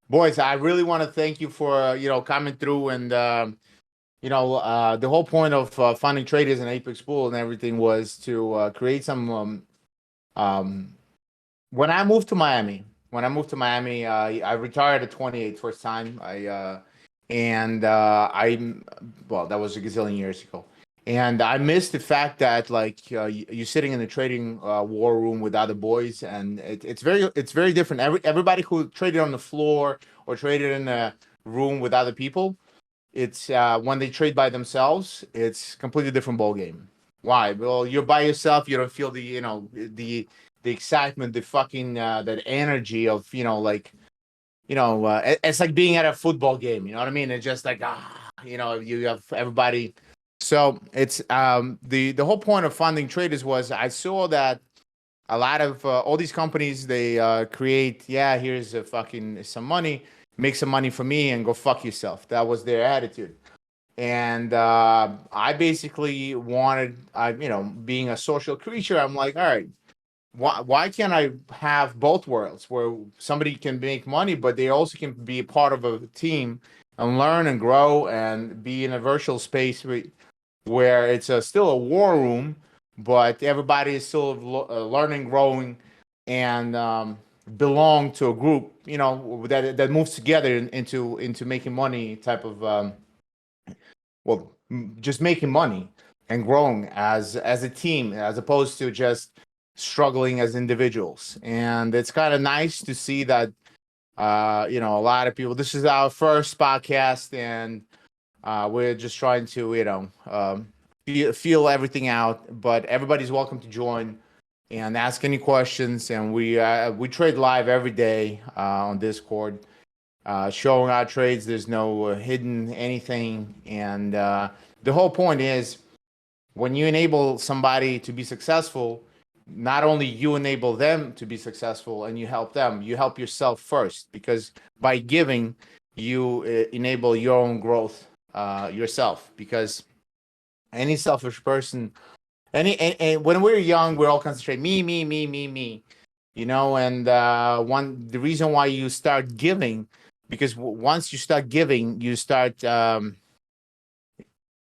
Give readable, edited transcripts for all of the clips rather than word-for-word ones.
Boys, I really want to thank you for coming through and the whole point of funding traders and Apex Pool and everything was to create some. Um, when I moved to Miami, I retired at 28 first time. Well, that was a gazillion years ago. And I missed the fact that like you're sitting in the trading war room with other boys, and it's very different. Everybody who traded on the floor or traded in a room with other people, it's when they trade by themselves, it's completely different ball game. Why? Well, you're by yourself. You don't feel the excitement, the fucking that energy of it's like being at a football game. You know what I mean? It's just like you have everybody. So it's the whole point of funding traders was I saw that a lot of all these companies they create, yeah, here's a fucking some money, make some money for me and go fuck yourself. That was their attitude. And I basically wanted, being a social creature, I'm like, all right, why can't I have both worlds where somebody can make money, but they also can be a part of a team and learn and grow and be in a virtual space where it's still a war room, but everybody is still learning, growing, and belong to a group, that moves together into making money type of just making money and growing as a team as opposed to just struggling as individuals. And it's kind of nice to see that a lot of people. This is our first podcast, and we're just trying to feel everything out. But everybody's welcome to join and ask any questions. And we trade live every day on Discord, showing our trades. There's no hidden anything, and the whole point is when you enable somebody to be successful, not only you enable them to be successful and you help them, you help yourself first, because by giving, you enable your own growth yourself. Because any selfish person, and when we're young, we're all concentrated me, and the reason why you start giving, because once you start giving, you start for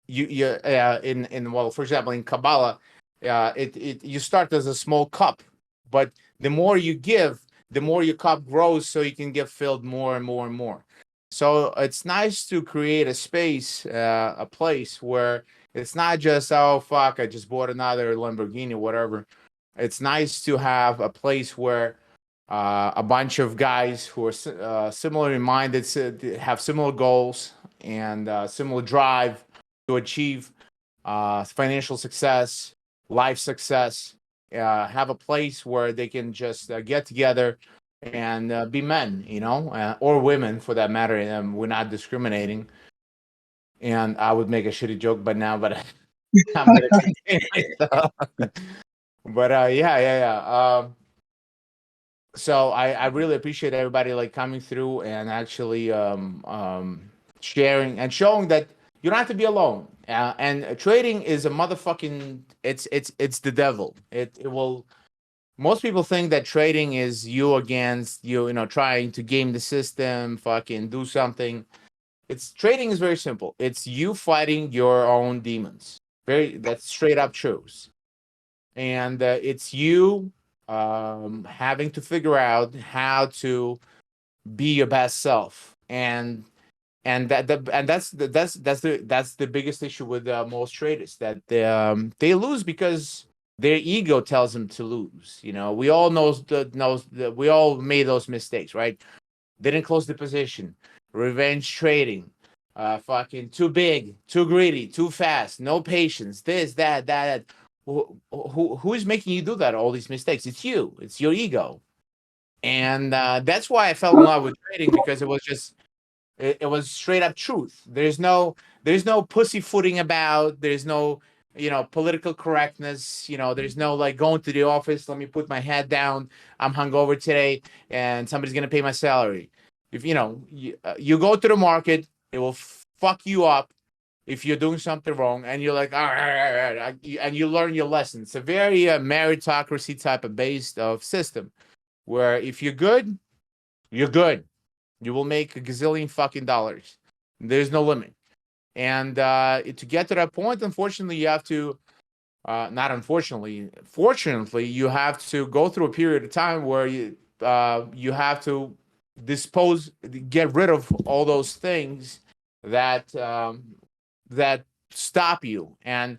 example, in Kabbalah, it you start as a small cup, but the more you give, the more your cup grows, so you can get filled more and more and more. So it's nice to create a space, a place where it's not just, oh fuck, I just bought another Lamborghini, whatever. It's nice to have a place where a bunch of guys who are similarly minded, have similar goals and similar drive to achieve financial success, life success, have a place where they can just get together and be men, or women for that matter. And we're not discriminating. And I would make a shitty joke, but I'm gonna continue. But yeah. So I really appreciate everybody like coming through and actually sharing and showing that you don't have to be alone. And trading is a motherfucking it's the devil. It will. Most people think that trading is you against you, trying to game the system, fucking do something. It's trading is very simple. It's you fighting your own demons. That's straight up truth. And it's you having to figure out how to be your best self. And that's the biggest issue with most traders, that they lose because their ego tells them to lose. We all we all made those mistakes, right? Didn't close the position, revenge trading, fucking too big, too greedy, too fast, no patience, this, that. Who is making you do that? All these mistakes. It's you. It's your ego, and that's why I fell in love with trading, because it was straight up truth. There's no pussyfooting about. There's no political correctness. There's no like going to the office. Let me put my head down. I'm hungover today, and somebody's gonna pay my salary. If you go to the market, it will fuck you up if you're doing something wrong, and you're like, all right, and you learn your lesson. It's a very meritocracy type of based of system, where if you're good, you're good. You will make a gazillion fucking dollars. There's no limit. And to get to that point, unfortunately, you have to, not unfortunately, fortunately, you have to go through a period of time where you have to get rid of all those things that that stop you and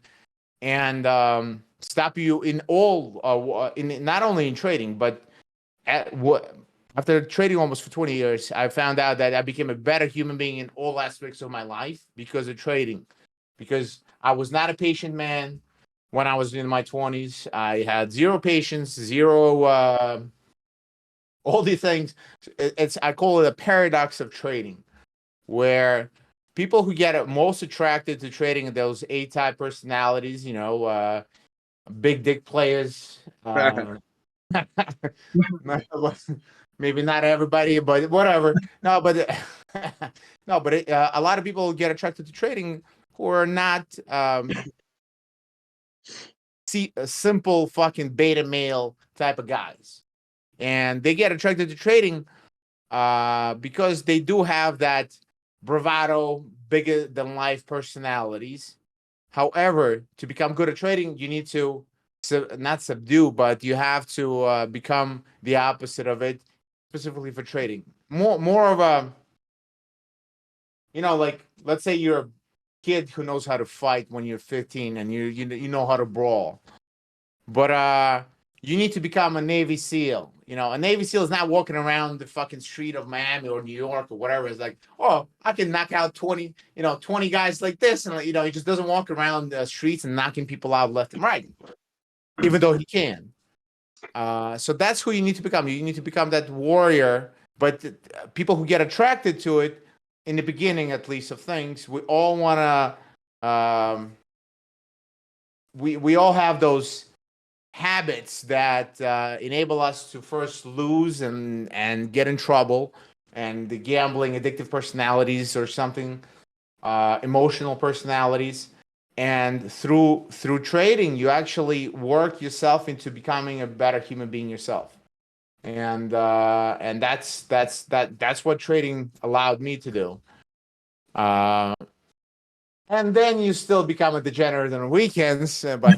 stop you in all in not only in trading but at what after trading almost for 20 years, I found out that I became a better human being in all aspects of my life because of trading. Because I was not a patient man when I was in my 20s. I had zero patience, zero all these things. It's I call it a paradox of trading, where people who get most attracted to trading are those A-type personalities, big dick players. Maybe not everybody, but whatever. No, but no, but a lot of people get attracted to trading who are not simple fucking beta male type of guys, and they get attracted to trading because they do have that bravado, bigger than life personalities. However, to become good at trading, you need to not subdue, but you have to become the opposite of it, specifically for trading. More of a, like let's say you're a kid who knows how to fight when you're 15 and you know how to brawl, but you need to become a Navy SEAL. A Navy SEAL is not walking around the fucking street of Miami or New York or whatever. It's like, oh, I can knock out 20 guys like this, and he just doesn't walk around the streets and knocking people out left and right, even though he can. So that's who you need to become. You need to become that warrior. But people who get attracted to it in the beginning, at least, of things, we all want to. We all have those habits that enable us to first lose and get in trouble, and the gambling addictive personalities or something, emotional personalities, and through trading you actually work yourself into becoming a better human being yourself, and that's what trading allowed me to do. And then you still become a degenerate on weekends, but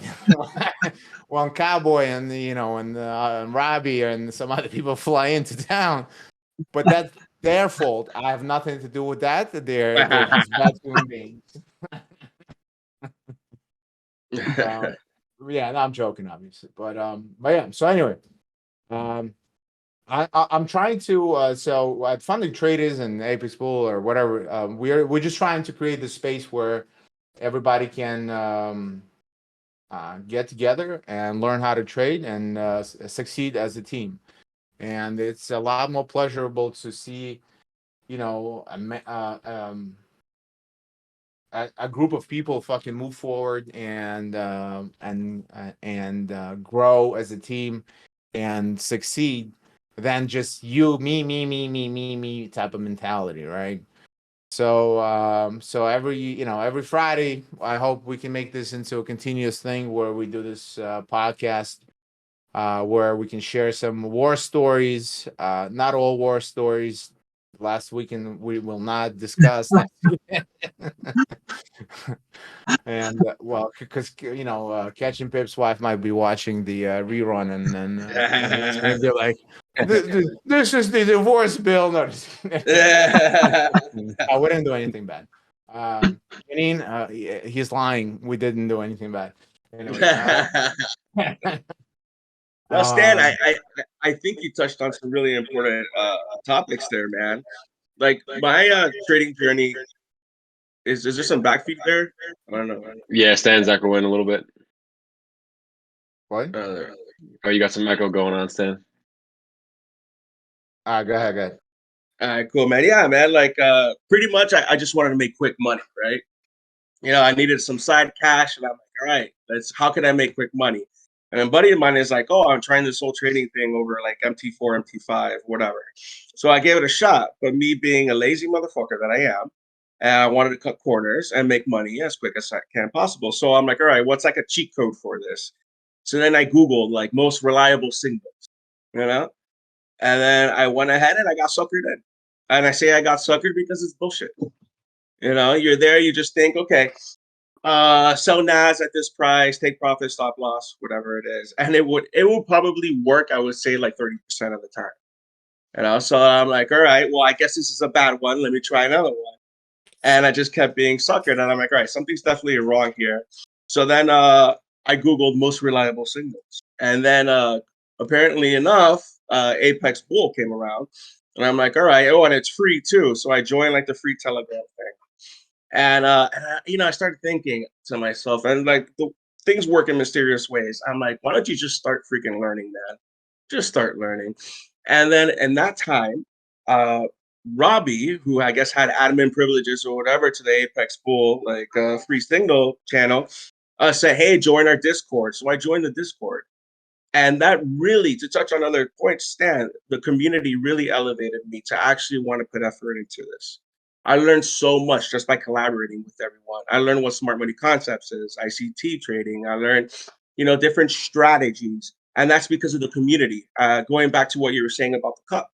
when Cowboy and Robbie and some other people fly into town, but that's their fault. I have nothing to do with that. They're just bad human beings. Yeah, no, I'm joking, obviously, but yeah. So anyway, um, I'm trying to so at FundingTraders and Apex Pool or whatever, we're just trying to create this space where everybody can get together and learn how to trade and succeed as a team. And it's a lot more pleasurable to see, a group of people fucking move forward and grow as a team and succeed than just you, me type of mentality, right? So every Friday, I hope we can make this into a continuous thing where we do this podcast, where we can share some war stories. Not all war stories. Last weekend we will not discuss. And well, because Catching Pip's wife might be watching the rerun, and then it's gonna be like, this is the divorce bill. No, we didn't do anything bad. He's lying. We didn't do anything bad. Anyway, Well, Stan, I think you touched on some really important topics there, man. Like my trading journey is there some backfeed there? I don't know. Yeah, Stan's echoing a little bit. what? Oh, you got some echo going on, Stan. Go ahead. All right, cool, man. Yeah, man. Like pretty much I just wanted to make quick money, right? I needed some side cash, and I'm like, all right, how can I make quick money? And a buddy of mine is like, oh, I'm trying this whole trading thing over like MT4, MT5, whatever. So I gave it a shot. But me being a lazy motherfucker that I am, I wanted to cut corners and make money as quick as I can possible. So I'm like, all right, what's like a cheat code for this? So then I Googled like most reliable signals, you know? And then I went ahead and I got suckered in. And I say I got suckered because it's bullshit. You know, you're there, you just think, okay, sell NAS at this price, take profit, stop loss, whatever it is. And it would probably work, I would say, like 30% of the time. You know, so I'm like, all right, well, I guess this is a bad one. Let me try another one. And I just kept being suckered. And I'm like, all right, something's definitely wrong here. So then I Googled most reliable signals. And then apparently enough, Apex Bull came around. And I'm like, all right, oh, and it's free too. So I joined like the free Telegram thing. And you know, I started thinking to myself, and like things work in mysterious ways. I'm like, why don't you just start freaking learning, man? Just start learning. And then in that time, Robbie, who I guess had admin privileges or whatever to the Apex Pool, like free signal channel, said, hey, join our Discord. So I joined the Discord. And that really, to touch on other points, Stan, the community really elevated me to actually want to put effort into this. I learned so much just by collaborating with everyone. I learned what smart money concepts is, ICT trading. I learned, you know, different strategies. And that's because of the community. Going back to what you were saying about the cup,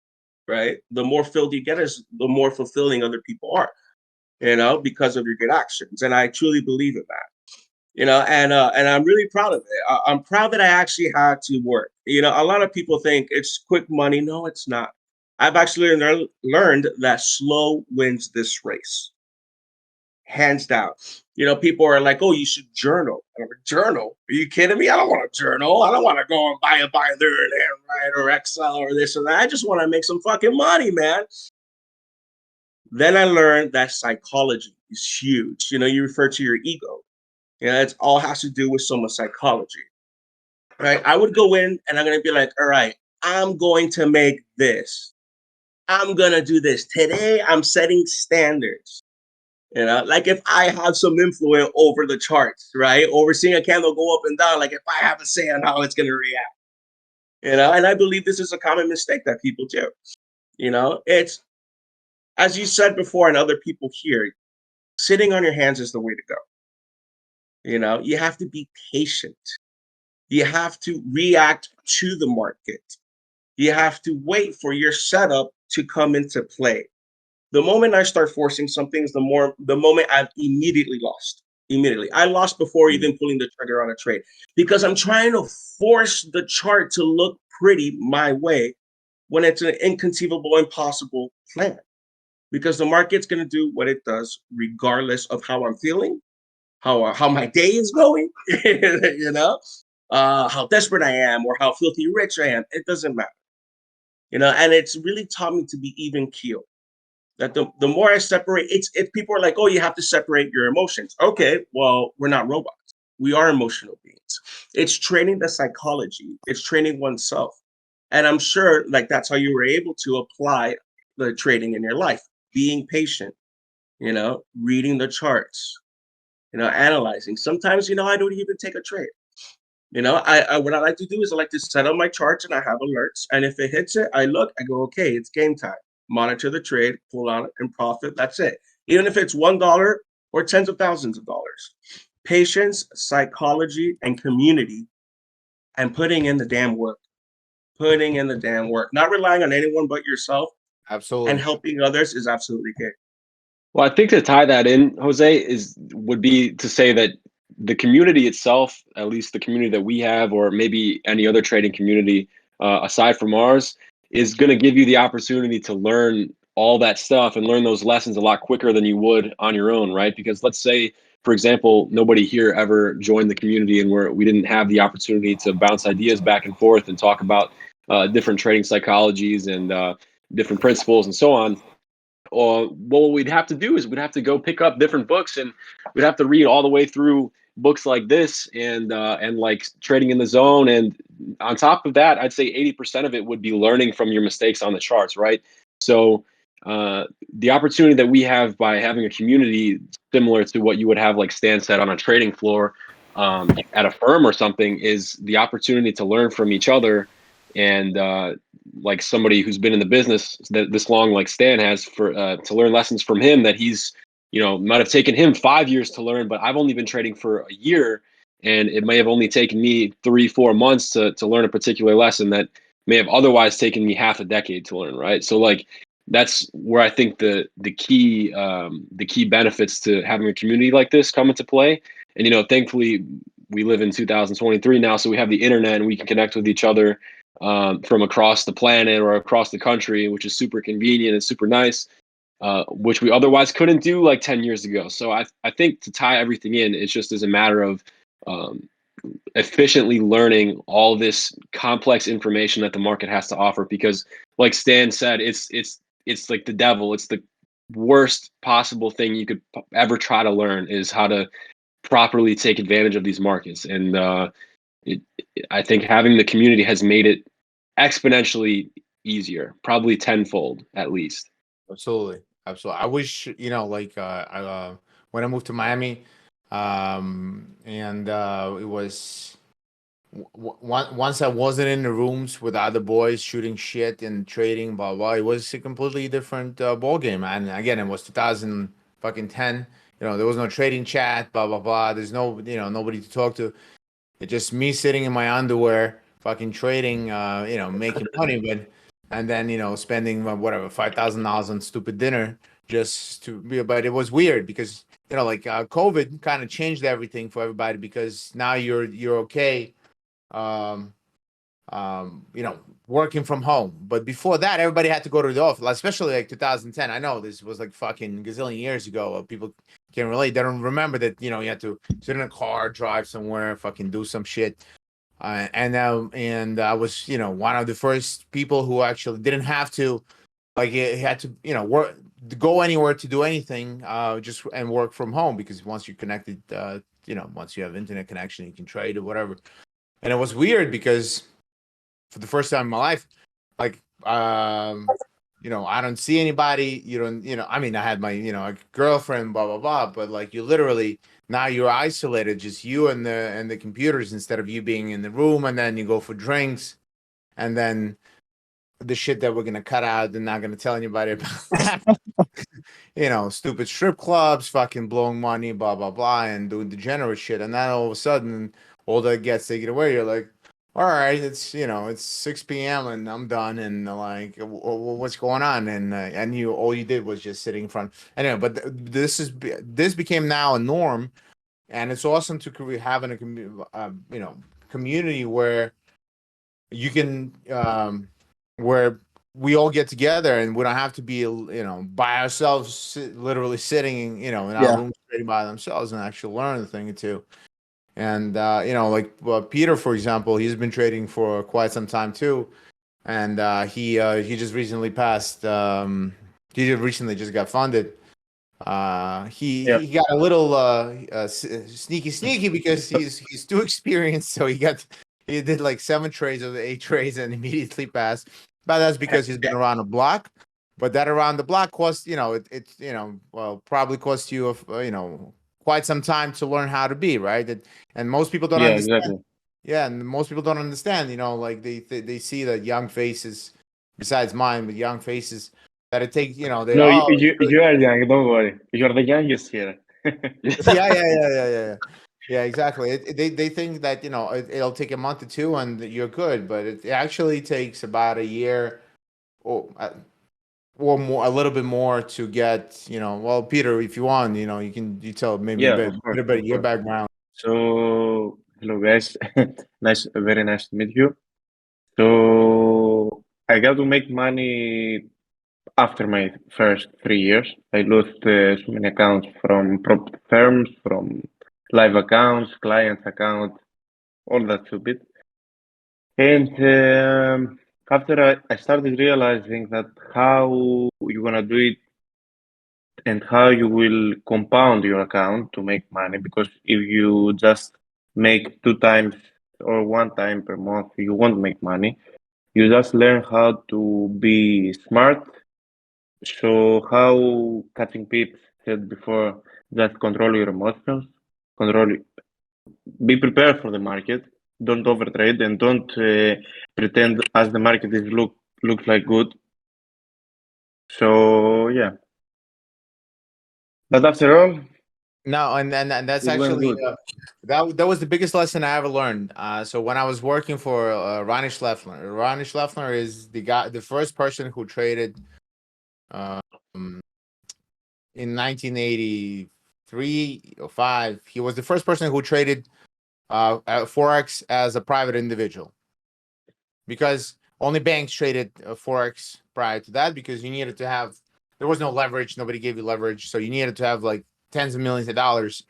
right? The more filled you get is the more fulfilling other people are, you know, because of your good actions. And I truly believe in that. You know, and I'm really proud of it. I'm proud that I actually had to work. You know, a lot of people think it's quick money. No, it's not. I've actually learned that slow wins this race, hands down. You know, people are like, "Oh, you should journal." I'm like, journal? Are you kidding me? I don't want to journal. I don't want to go and buy a binder and right or Excel or this or that. I just want to make some fucking money, man. Then I learned that psychology is huge. You know, you refer to your ego. You know, it all has to do with so much psychology, right? I would go in and I'm going to be like, all right, I'm going to make this. I'm going to do this. Today, I'm setting standards. You know, like if I have some influence over the charts, right? Overseeing a candle go up and down, like if I have a say on how it's going to react, you know, and I believe this is a common mistake that people do. You know, it's, as you said before, and other people here, sitting on your hands is the way to go. You know, you have to be patient. You have to react to the market. You have to wait for your setup to come into play. The moment I start forcing something is the moment I've immediately lost. Immediately. I lost before even pulling the trigger on a trade because I'm trying to force the chart to look pretty my way when it's an inconceivable, impossible plan. Because the market's going to do what it does regardless of how I'm feeling, how my day is going, you know, how desperate I am or how filthy rich I am. It doesn't matter, you know. And it's really taught me to be even keel. That the more I separate, it's people are like, oh, you have to separate your emotions. Okay, well, we're not robots. We are emotional beings. It's training the psychology. It's training oneself. And I'm sure like that's how you were able to apply the trading in your life, being patient, you know, reading the charts, you know, analyzing. Sometimes, you know, I don't even take a trade. You know, I what I like to do is I like to set up my charts and I have alerts. And if it hits it, I look, I go, okay, it's game time. Monitor the trade, pull out and profit. That's it. Even if it's $1 or tens of thousands of dollars. Patience, psychology, and community, and putting in the damn work. Putting in the damn work. Not relying on anyone but yourself. Absolutely. And helping others is absolutely key. Well, I think to tie that in, Jose, would be to say that the community itself, at least the community that we have, or maybe any other trading community aside from ours, is going to give you the opportunity to learn all that stuff and learn those lessons a lot quicker than you would on your own, right? Because let's say, for example, nobody here ever joined the community and we didn't have the opportunity to bounce ideas back and forth and talk about different trading psychologies and different principles and so on. Or what we'd have to do is we'd have to go pick up different books and we'd have to read all the way through books like this and like Trading in the Zone. And on top of that, I'd say 80% of it would be learning from your mistakes on the charts, right? So the opportunity that we have by having a community similar to what you would have, like Stan said, on a trading floor at a firm or something, is the opportunity to learn from each other. And like somebody who's been in the business this long, like Stan has, for to learn lessons from him that he's, you know, might have taken him 5 years to learn, but I've only been trading for a year, and it may have only taken me 3-4 months to learn a particular lesson that may have otherwise taken me half a decade to learn, right? So like that's where I think the key benefits to having a community like this come into play. And thankfully we live in 2023 now, so we have the internet and we can connect with each other from across the planet or across the country, which is super convenient and super nice, which we otherwise couldn't do like 10 years ago. So I think to tie everything in, it's just as a matter of efficiently learning all this complex information that the market has to offer, because like Stan said, it's like the devil. It's the worst possible thing you could ever try to learn, is how to properly take advantage of these markets. And I think having the community has made it exponentially easier, probably tenfold at least. Absolutely. I wish, like when I moved to Miami, and it was once I wasn't in the rooms with other boys shooting shit and trading, blah blah. It was a completely different ball game. And again, it was 2010. There was no trading chat, blah blah blah. There's no, nobody to talk to. It's just me sitting in my underwear, fucking trading, making money, and then spending whatever $5,000 on stupid dinner just to be. But it was weird because like COVID kind of changed everything for everybody, because now you're okay, um, working from home. But before that, everybody had to go to the office, especially like 2010. I know this was like fucking gazillion years ago. People can't relate. They don't remember that, you had to sit in a car, drive somewhere, fucking do some shit. And I was, one of the first people who actually didn't have to, like, it had to, work, go anywhere to do anything, just and work from home, because once you're connected, once you have internet connection, you can trade or whatever. And it was weird because for the first time in my life, like, I don't see anybody. I mean, I had my, a girlfriend, blah blah blah, but like, you literally, now you're isolated, just you and the computers, instead of you being in the room. And then you go for drinks, and then the shit that we're gonna cut out and not gonna tell anybody about. Stupid strip clubs, fucking blowing money, blah blah blah, and doing degenerate shit. And then all of a sudden, all that gets taken away. You're like, all right, it's 6 p.m. and I'm done, and like, what's going on? And all you did was just sitting in front. Anyway, but this became now a norm, and it's awesome to have in a community where you can, where we all get together, and we don't have to be by ourselves, literally sitting in our rooms trading by themselves, and actually learn a thing or two. And like Peter, for example, he's been trading for quite some time too, and he just recently passed. He recently just got funded. He got a little sneaky because he's too experienced, so he did like 7 trades of the 8 trades and immediately passed. But that's because he's been around the block. But that around the block costs, probably cost you quite some time to learn how to be, right. And most people don't understand. Exactly. Yeah, and most people don't understand. Like they see that young faces, besides mine, but young faces, that it takes. They No, you are young. Don't worry. You're the youngest here. Yeah, exactly. They think that it'll take a month or two and you're good, but it actually takes about a year or more, a little bit more to get. Well, Peter, if you want, you tell maybe a bit about your background. So, hello guys. Very nice to meet you. So, I got to make money after my first 3 years. I lost so many accounts from prop firms, from live accounts, client accounts, all that stupid. And after I started realizing that how you're gonna do it and how you will compound your account to make money, because if you just make 2 times or 1 time per month, you won't make money. You just learn how to be smart. So how Catching Pips said before, just control your emotions, be prepared for the market, don't overtrade, and don't pretend as the market is looks like good. So yeah. But after all, No, and that's it went actually good. that was the biggest lesson I ever learned. So when I was working for Ronnie Schleffler is the first person who traded in 1983 or 5. He was the first person who traded forex as a private individual, because only banks traded forex prior to that, because you needed to have, there was no leverage, nobody gave you leverage, so you needed to have like tens of millions of dollars,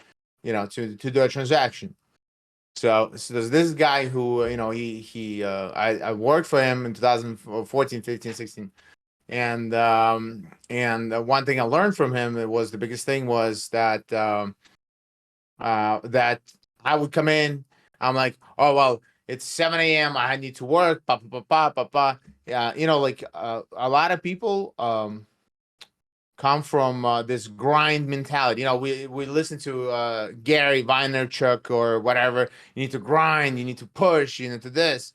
to do a transaction. So there's this guy who, I worked for him in 2014, 15, 16. And one thing I learned from him, it was the biggest thing was that that I would come in, I'm like, oh well, it's 7 a.m. I need to work, pa pa pa pa pa. Yeah, a lot of people come from this grind mentality. We listen to Gary Vaynerchuk or whatever. You need to grind, you need to push, you need to this.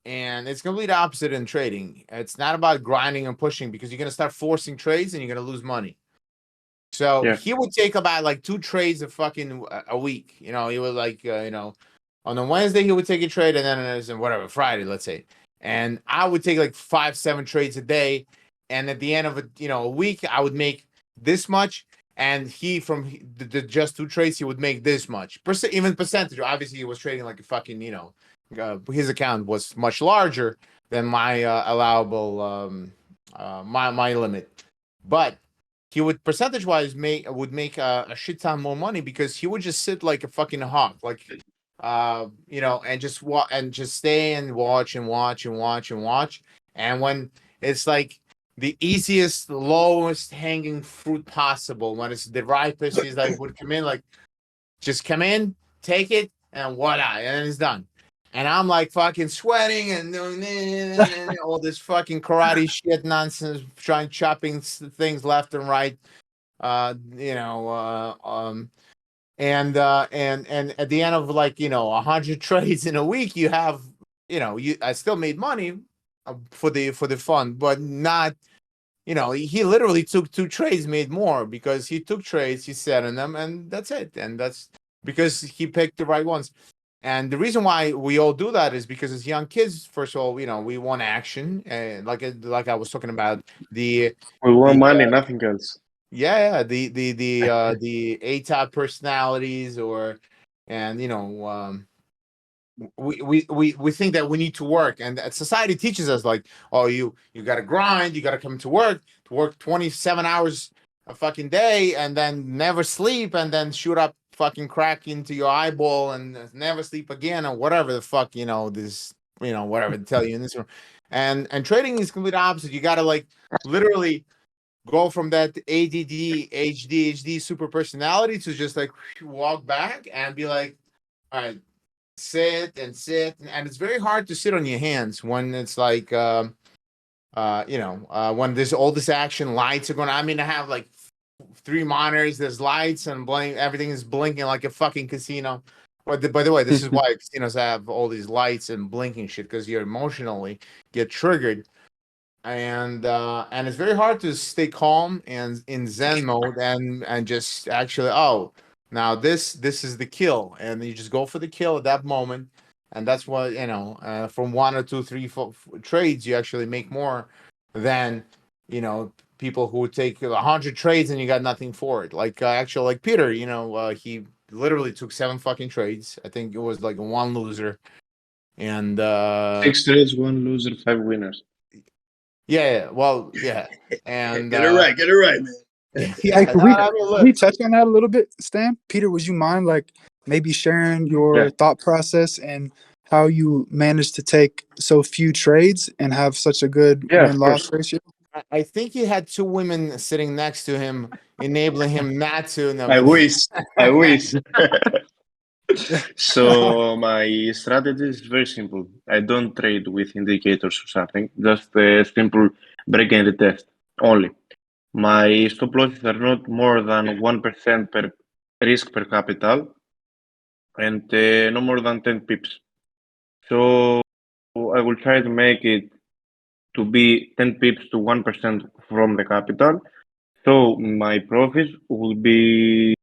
And it's completely opposite in trading. It's not about grinding and pushing, because you're going to start forcing trades and you're going to lose money. So he would take about like 2 trades a week. He would like, on a Wednesday, he would take a trade, and then whatever, Friday, let's say. And I would take like 5-7 trades a day. And at the end of a week, I would make this much. And he, from the just 2 trades, he would make this much. Even percentage. Obviously, he was trading like a fucking, his account was much larger than my allowable my limit, but he would percentage-wise would make a shit ton more money, because he would just sit like a fucking hawk, like and just stay and watch and watch and watch and watch. And when it's like the easiest, lowest hanging fruit possible, when it's the ripest, he's like would come in, like just come in, take it, and voila, and it's done. And I'm like fucking sweating and all this fucking karate shit nonsense, chopping things left and right. And at the end of 100 trades in a week, you have, I still made money for the fund, but not, he literally took 2 trades, made more, because he took trades, he sat in them, and that's it. And that's because he picked the right ones. And the reason why we all do that is because as young kids, first of all, we want action, and like I was talking about, we want money, nothing else. Yeah, the A-type personalities, we think that we need to work, and society teaches us like, oh, you got to grind, you got to come to work 27 hours a fucking day, and then never sleep, and then shoot up fucking crack into your eyeball, and never sleep again, or whatever the fuck, whatever they tell you in this room. And trading is completely opposite. You got to like literally go from that ADD, ADHD super personality to just like walk back and be like, all right, sit. And it's very hard to sit on your hands when it's like when there's all this action, lights are going on. I mean, I have like 3 monitors, there's lights and everything is blinking like a fucking casino. But by the way, this is why casinos have all these lights and blinking shit, because you emotionally get triggered. And it's very hard to stay calm and in Zen mode and just actually, now this is the kill, and you just go for the kill at that moment. And that's what, from 1 or 2, 3, 4 trades, you actually make more than, people who take 100 trades and you got nothing for it. Like like Peter, he literally took 7 fucking trades. I think it was like 1 loser, and 6 trades, 1 loser, 5 winners. Yeah, well, yeah, and get it right, man. Yeah, Can we touch on that a little bit, Stan? Peter, would you mind like maybe sharing your thought process and how you managed to take so few trades and have such a good win-loss ratio? I think he had 2 women sitting next to him, enabling him not to. No, I wish. So my strategy is very simple. I don't trade with indicators or something, just a simple break and retest only. My stop losses are not more than 1% per risk per capital, and no more than 10 pips. So I will try to make it to be 10 pips to 1% from the capital. So my profits will be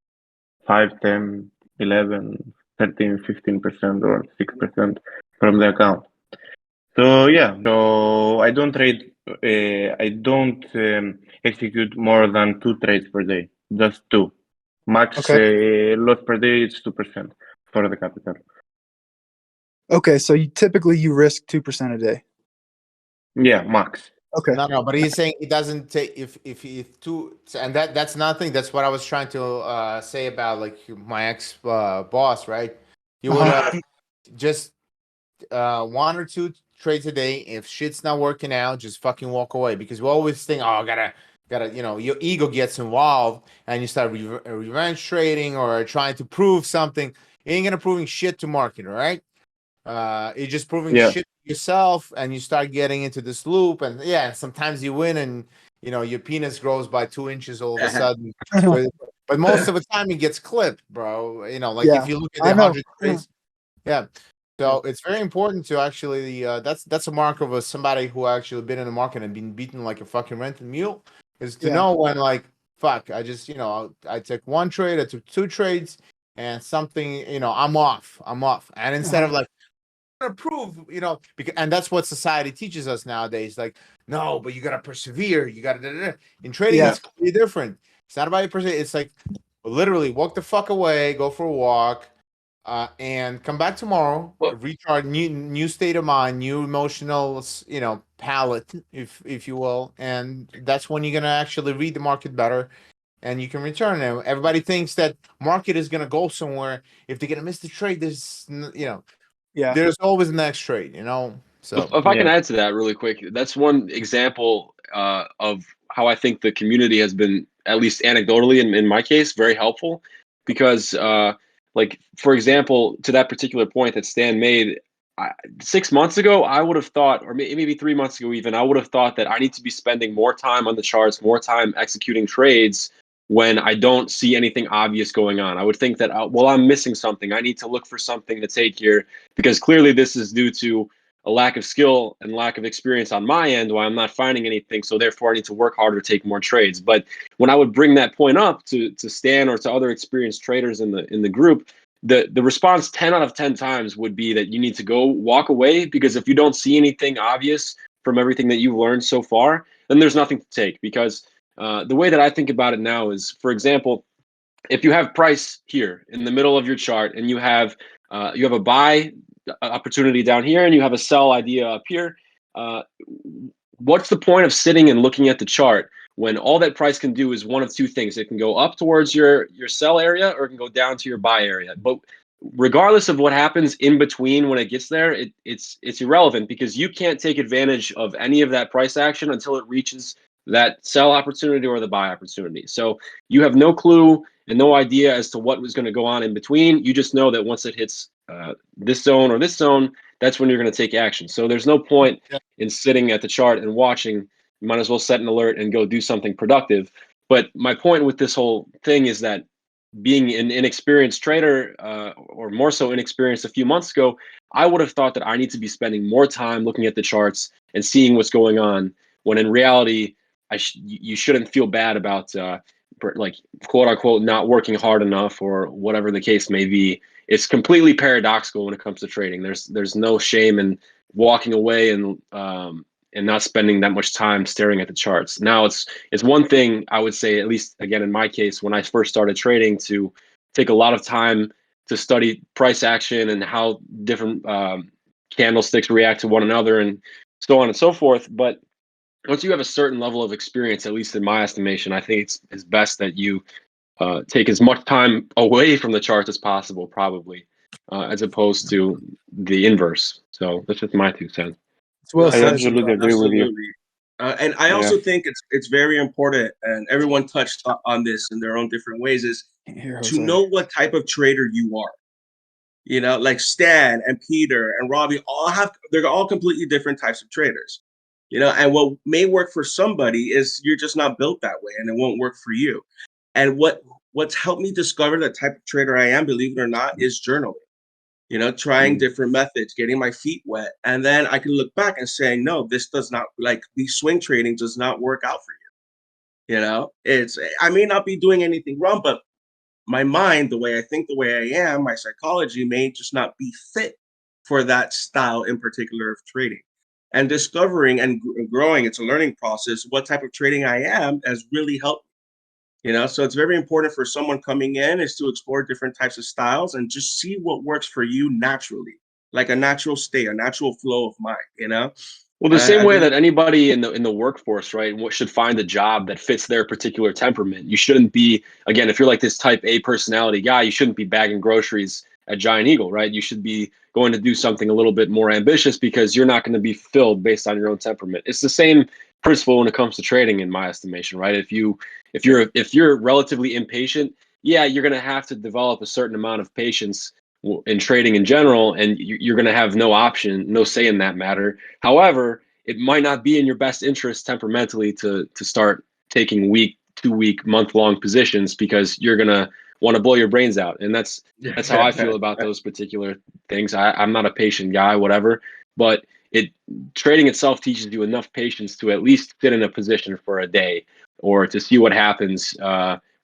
5, 10, 11, 13, 15% or 6% from the account. So yeah, so I don't trade I don't execute more than 2 trades per day, just 2. Max loss per day is 2% for the capital. Okay, so you risk 2% a day. Yeah, max. Okay. No, but he's saying he doesn't take if two, and that's nothing. That's what I was trying to say about like my ex boss, right? He would just 1 or 2 trades a day. If shit's not working out, just fucking walk away, because we always think, oh, gotta, your ego gets involved and you start revenge trading or trying to prove something. You ain't gonna proving shit to market, right? You're just proving shit to yourself, and you start getting into this loop. And yeah, sometimes you win, and your penis grows by 2 inches all of a sudden. but most of the time, it gets clipped, bro. Like if you look at the 100 trades, yeah. So it's very important to actually that's a mark of somebody who actually been in the market and been beaten like a fucking rented mule, is to know when, like, fuck, I just I took 1 trade, I took 2 trades, and something, I'm off, and instead of like prove, because, and that's what society teaches us nowadays. Like, no, but you gotta persevere. You gotta. In trading, it's completely different. It's not about your persevere. It's like literally walk the fuck away, go for a walk, and come back tomorrow. Recharge, new state of mind, new emotional, palette, if you will, and that's when you're gonna actually read the market better. And you can return it. Everybody thinks that market is gonna go somewhere. If they're gonna miss the trade, there's always the next trade, So if I can add to that really quick, that's one example of how I think the community has been, at least anecdotally in my case, very helpful. Because like, for example, to that particular point that Stan made, 6 months ago, I would have thought, or maybe 3 months ago even, I would have thought that I need to be spending more time on the charts, more time executing trades when I don't see anything obvious going on. I would think that, well, I'm missing something. I need to look for something to take here, because clearly this is due to a lack of skill and lack of experience on my end, why I'm not finding anything. So therefore I need to work harder to take more trades. But when I would bring that point up to Stan or to other experienced traders in the group, the response 10 out of 10 times would be that you need to go walk away, because if you don't see anything obvious from everything that you've learned so far, then there's nothing to take. Because the way that I think about it now is, for example, if you have price here in the middle of your chart, and you have a buy opportunity down here, and you have a sell idea up here, what's the point of sitting and looking at the chart when all that price can do is one of 2 things? It can go up towards your sell area, or it can go down to your buy area. But regardless of what happens in between when it gets there, it's irrelevant, because you can't take advantage of any of that price action until it reaches that sell opportunity or the buy opportunity. So you have no clue and no idea as to what was going to go on in between. You just know that once it hits this zone or this zone, that's when you're going to take action. So there's no point in sitting at the chart and watching. You might as well set an alert and go do something productive. But my point with this whole thing is that, being an inexperienced trader, or more so inexperienced a few months ago, I would have thought that I need to be spending more time looking at the charts and seeing what's going on, when in reality, you shouldn't feel bad about like, quote unquote, not working hard enough, or whatever the case may be. It's completely paradoxical when it comes to trading. There's no shame in walking away and not spending that much time staring at the charts. Now it's one thing, I would say, at least again in my case, when I first started trading, to take a lot of time to study price action and how different candlesticks react to one another, and so on and so forth. But once you have a certain level of experience, at least in my estimation, I think it's best that you take as much time away from the charts as possible, probably, as opposed to the inverse. So that's just my 2 cents. Well I said. absolutely agree with you. And I also think it's very important, and everyone touched on this in their own different ways, is to know what type of trader you are. Like Stan and Peter and Robbie they're all completely different types of traders. And what may work for somebody is you're just not built that way, and it won't work for you. And what's helped me discover the type of trader I am, believe it or not, is journaling. Trying different methods, getting my feet wet. And then I can look back and say, no, this does not, like, the swing trading does not work out for you. I may not be doing anything wrong, but my mind, the way I think, the way I am, my psychology may just not be fit for that style in particular of trading. and discovering and growing. It's a learning process. What type of trading I am has really helped me, so it's very important for someone coming in is to explore different types of styles and just see what works for you naturally, like a natural state, a natural flow of mind. Well, the same way that anybody in the workforce, right, should find a job that fits their particular temperament. You shouldn't be, again, if you're like this type A personality guy, you shouldn't be bagging groceries at Giant Eagle, right? You should be going to do something a little bit more ambitious because you're not going to be fulfilled based on your own temperament. It's the same principle when it comes to trading, in my estimation, right? If you're relatively impatient, yeah, you're going to have to develop a certain amount of patience in trading in general, and you're going to have no say in that matter. However, it might not be in your best interest temperamentally to start taking week, 2-week, month-long positions because you're going to want to blow your brains out. And that's how I feel about those particular things. I'm not a patient guy, whatever, but trading itself teaches you enough patience to at least sit in a position for a day or to see what happens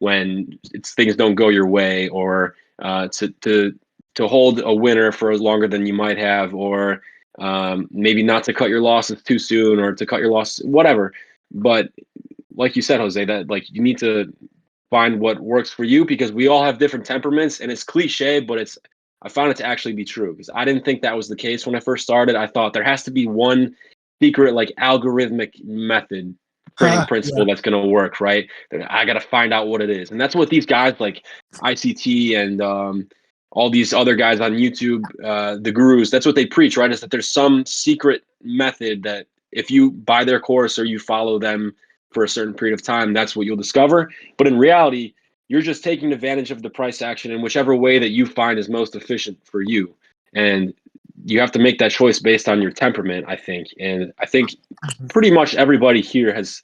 when things don't go your way, or to hold a winner for longer than you might have, or maybe not to cut your losses too soon, or to cut your losses, whatever. But like you said, Jose, that like you need to find what works for you, because we all have different temperaments, and it's cliche, but I found it to actually be true, because I didn't think that was the case when I first started. I thought there has to be one secret, like algorithmic method, trading principle that's going to work, right? I got to find out what it is. And that's what these guys like ICT and all these other guys on YouTube, the gurus, that's what they preach, right? Is that there's some secret method that if you buy their course or you follow them for a certain period of time, that's what you'll discover. But in reality, you're just taking advantage of the price action in whichever way that you find is most efficient for you. And you have to make that choice based on your temperament, I think. And I think pretty much everybody here has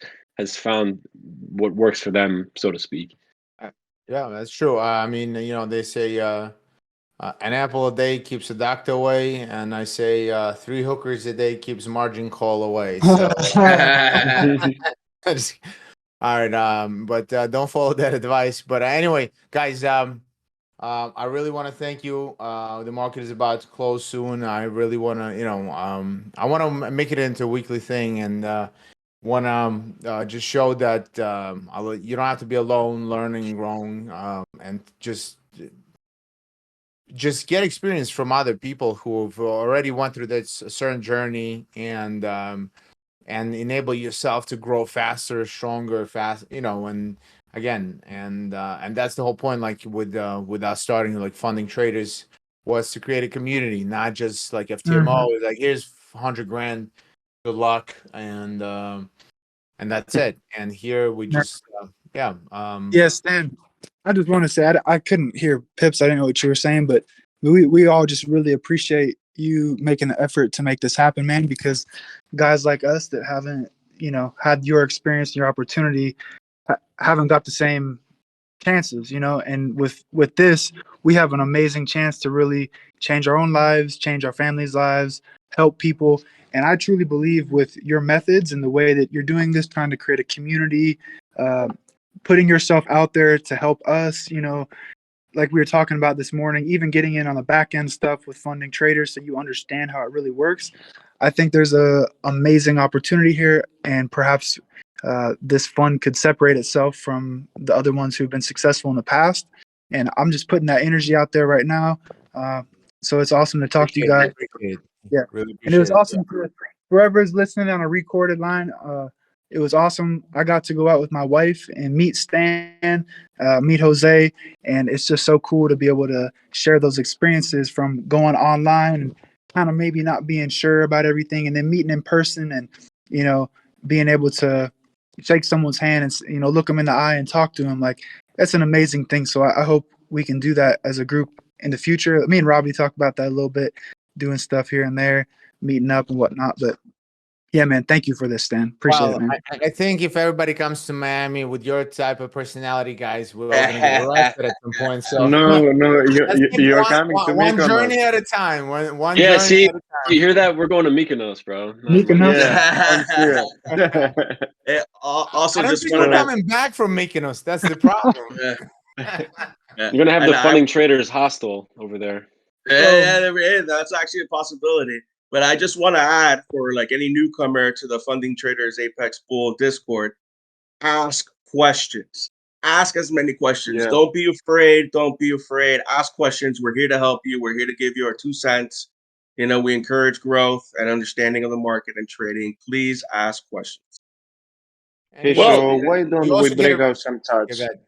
found what works for them, so to speak. Yeah, that's true. I mean, they say an apple a day keeps a doctor away, and I say 3 hookers a day keeps margin call away. So, all right. But don't follow that advice. But anyway, guys, I really want to thank you. The market is about to close soon. I really want to, I want to make it into a weekly thing, and want to just show that you don't have to be alone, learning and growing, and just get experience from other people who have already went through this certain journey, and enable yourself to grow faster, stronger, and again, and that's the whole point. Like with us starting like FundingTraders was to create a community, not just like FTMO. It's like, here's 100 grand, good luck, and that's it. And here we just yeah, Stan, I just want to say I couldn't hear Pips. I didn't know what you were saying, but we all just really appreciate you making the effort to make this happen, man, because guys like us that haven't, had your experience and your opportunity haven't got the same chances, and with this, we have an amazing chance to really change our own lives, change our families' lives, help people. And I truly believe with your methods and the way that you're doing this, trying to create a community, putting yourself out there to help us, like we were talking about this morning, even getting in on the back end stuff with FundingTraders so you understand how it really works. I think there's a amazing opportunity here, and perhaps this fund could separate itself from the other ones who've been successful in the past. And I'm just putting that energy out there right now. So it's awesome to talk to you guys. Yeah, really, and it was awesome for whoever's listening on a recorded line. It was awesome. I got to go out with my wife and meet Stan, meet Jose, and it's just so cool to be able to share those experiences from going online and kind of maybe not being sure about everything, and then meeting in person, and being able to shake someone's hand and look them in the eye and talk to them. Like, that's an amazing thing. So I hope we can do that as a group in the future. Me and Robbie talked about that a little bit, doing stuff here and there, meeting up and whatnot. But yeah, man, thank you for this, Stan. Appreciate it, man. I think if everybody comes to Miami with your type of personality, guys, we're all going to get arrested at some point. So no, you're coming to one Mykonos. journey at a time. One yeah, journey see, at a time. You hear that? We're going to Mykonos, bro. Mykonos. Yeah. Also, I don't just think we're coming back from Mykonos. That's the problem. You're going to have the FundingTraders hostel over there. Yeah, that's actually a possibility. But I just want to add for like any newcomer to the Funding Traders Apex Bull Discord, ask questions. Ask as many questions. Yeah. Don't be afraid. Don't be afraid. Ask questions. We're here to help you. We're here to give you our 2 cents. You know, we encourage growth and understanding of the market and trading. Please ask questions. Hey, And you Well, so why you don't we also get break a out some yeah, charts? go ahead.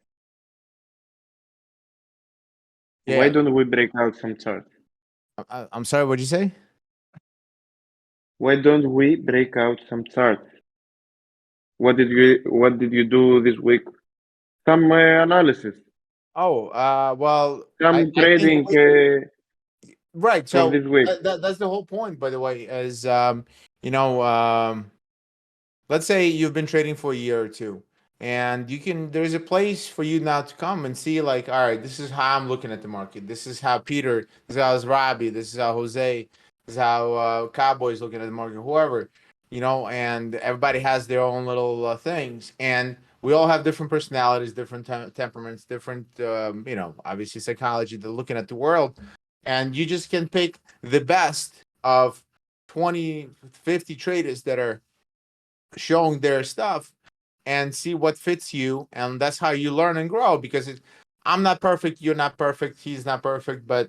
Why Yeah, don't we break out some charts? I'm sorry. What'd you say? Why don't we break out some charts? What did you do this week? Some analysis, Oh, well, some I think trading right. from So this week. that's the whole point, by the way, is you know, let's say you've been trading for a year or two, and there's a place for you now to come and see, like, all right, this is how I'm looking at the market. This is how Peter, this is how Robbie, this is how Jose, this is how Cowboy's looking at the market, whoever, and everybody has their own little things. And we all have different personalities, different temperaments, different, obviously psychology. They're looking at the world. And you just can pick the best of 20, 50 traders that are showing their stuff and see what fits you, and that's how you learn and grow. Because I'm not perfect, you're not perfect, he's not perfect, but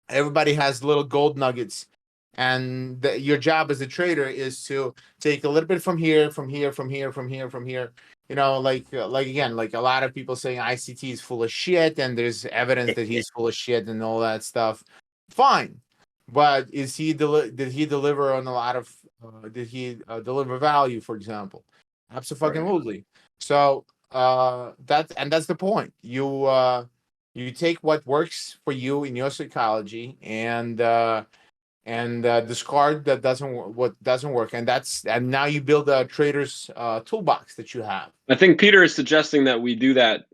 everybody has little gold nuggets, and your job as a trader is to take a little bit from here, from here, from here, from here, from here. Like again, like a lot of people saying ICT is full of shit, and there's evidence that he's full of shit and all that stuff. Fine, but did he deliver on a lot of? Did he deliver value, for example? Absolutely. So that's the point. You take what works for you in your psychology, and discard what doesn't work, and now you build a trader's toolbox that you have. I think Peter is suggesting that we do that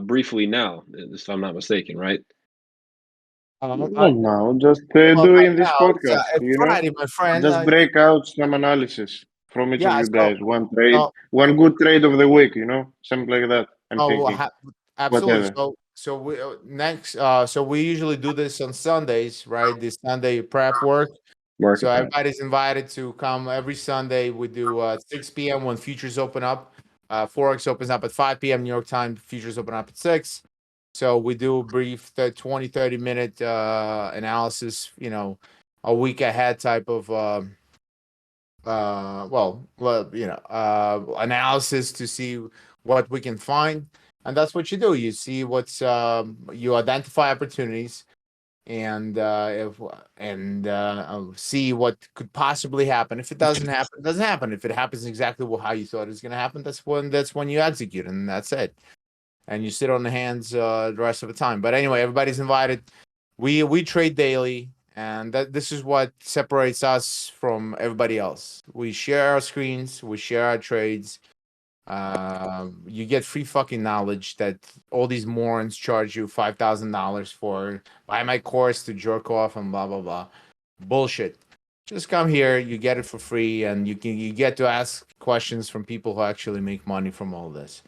briefly now, if I'm not mistaken, right? No, just Well, right doing this now podcast, it's Friday, my friend. just break out some analysis from each of Yeah, you guys. One trade, so one good trade of the week, something like that. I'm oh, well, thinking, absolutely. whatever. So we next. So we usually do this on Sundays, right? The Sunday prep work. So Market time. everybody's invited to come every Sunday. We do 6 p.m. when futures open up. Forex opens up at 5 p.m. New York time. Futures open up at 6. So we do a brief 20, 30-minute analysis, a week ahead type of, analysis to see what we can find. And that's what you do. You see you identify opportunities, and see what could possibly happen. If it doesn't happen, it doesn't happen. If it happens exactly how you thought it was going to happen, that's when you execute, and that's it. And you sit on the hands the rest of the time. But anyway, everybody's invited. We trade daily, and this is what separates us from everybody else. We share our screens, we share our trades. You get free fucking knowledge that all these morons charge you $5,000 for. Buy my course to jerk off and blah blah blah. Bullshit. Just come here, you get it for free, and you get to ask questions from people who actually make money from all this.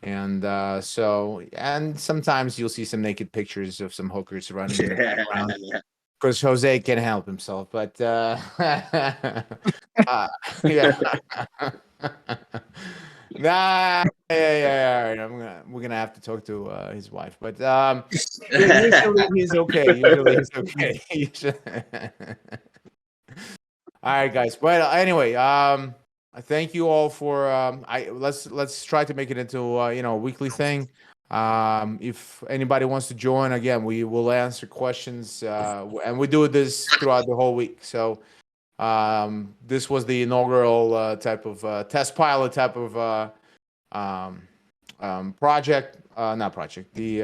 And and sometimes you'll see some naked pictures of some hookers running in the background because Jose can't help himself. But yeah. Nah, yeah. All right. We're gonna have to talk to his wife, but usually he's okay. Usually he's okay. All right, guys. Well, anyway, I thank you all for. Let's try to make it into a weekly thing. If anybody wants to join, again, we will answer questions, and we do this throughout the whole week. So. This was the inaugural type of test pilot type of project, not project, the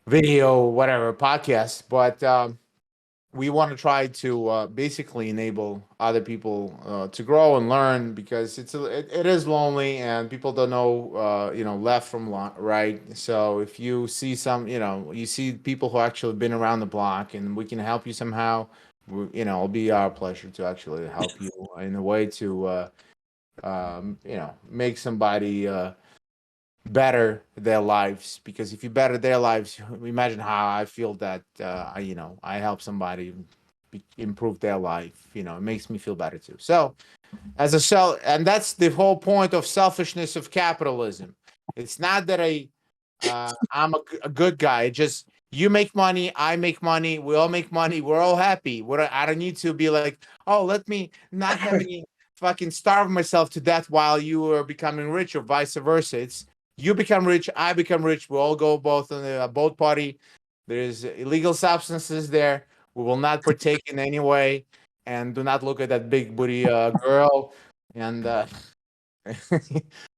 video, whatever podcast, but we want to try to basically enable other people to grow and learn, because it is lonely and people don't know left from right. So if you see you see people who actually been around the block and we can help you somehow, it'll be our pleasure to actually help you in a way to make somebody better their lives, because if you better their lives, imagine how I feel that I help somebody improve their life. It makes me feel better too. So and that's the whole point of selfishness of capitalism. It's not that I'm a good guy. It's just you make money, I make money, we all make money, we're all happy. I don't need to be like, oh, let me not have any fucking starve myself to death while you are becoming rich, or vice versa. It's you become rich, I become rich. We all go both on the boat party. There's illegal substances there. We will not partake in any way, and do not look at that big booty girl. And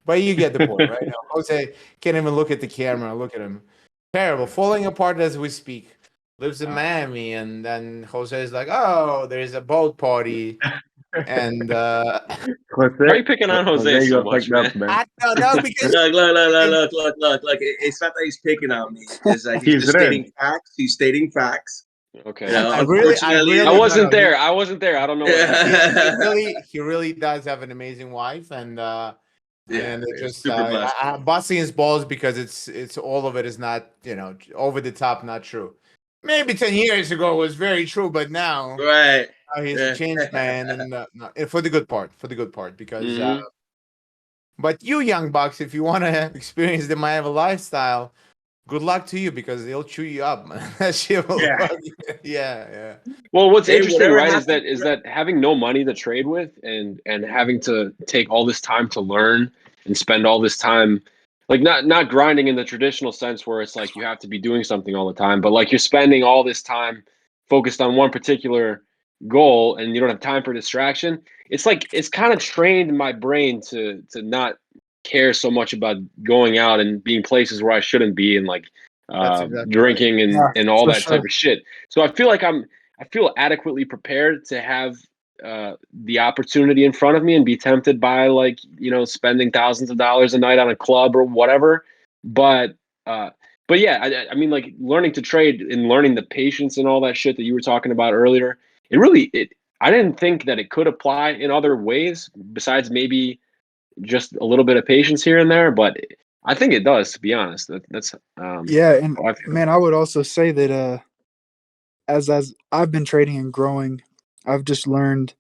but you get the point, right? Jose can't even look at the camera. Look at him, terrible, falling apart as we speak. Lives in Miami, and then Jose is like, "Oh, there's a boat party," and Jose, Why are you picking on Jose so you're much, fucked up, man? man. I don't know because Look. It's not that he's picking on me. It's like he's He's just red. stating facts. He's stating facts. Okay. I really, I no, wasn't no, there. I wasn't there. I don't know. What he really does have an amazing wife, and it it's just super blessed. I'm busting his balls because it's all of it is not over the top, not true. Maybe 10 years ago it was very true, but now Right. he's a changed man, and no, for the good part, because. Mhm. But you young bucks, if you want to experience the Miami lifestyle, good luck to you, because they'll chew you up, man. That shit will yeah. Well, what's Hey, interesting, whatever right, happens, is that having no money to trade with, and having to take all this time to learn and spend all this time, like not grinding in the traditional sense where it's like you have to be doing something all the time, but like you're spending all this time focused on one particular goal and you don't have time for distraction. It's like it's kind of trained my brain to not care so much about going out and being places where I shouldn't be, and like That's exactly right. drinking and Yeah, all for that sure. type of shit. So I feel adequately prepared to have the opportunity in front of me and be tempted by, like, spending thousands of dollars a night on a club or whatever. But yeah, I mean, like, learning to trade and learning the patience and all that shit that you were talking about earlier. I didn't think that it could apply in other ways besides maybe just a little bit of patience here and there, but I think it does, to be honest. That's Yeah, and how I feel. man, I would also say that as I've been trading and growing, I've just learned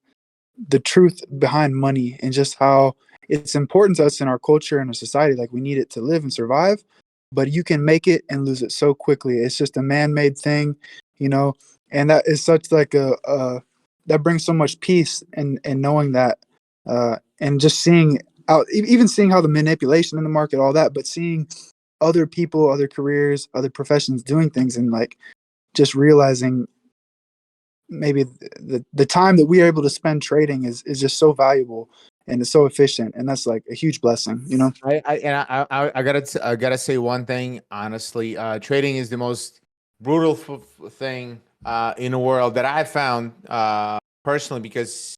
the truth behind money and just how it's important to us in our culture and our society. Like, we need it to live and survive, but you can make it and lose it so quickly. It's just a man-made thing, you know, and that is such like that brings so much peace and knowing that, and just seeing out, even seeing how the manipulation in the market, all that, but seeing other people, other careers, other professions doing things, and like just realizing maybe the time that we are able to spend trading is just so valuable and it's so efficient, and that's like a huge blessing, you know. I gotta say one thing honestly. Trading is the most brutal thing in the world that I found personally, because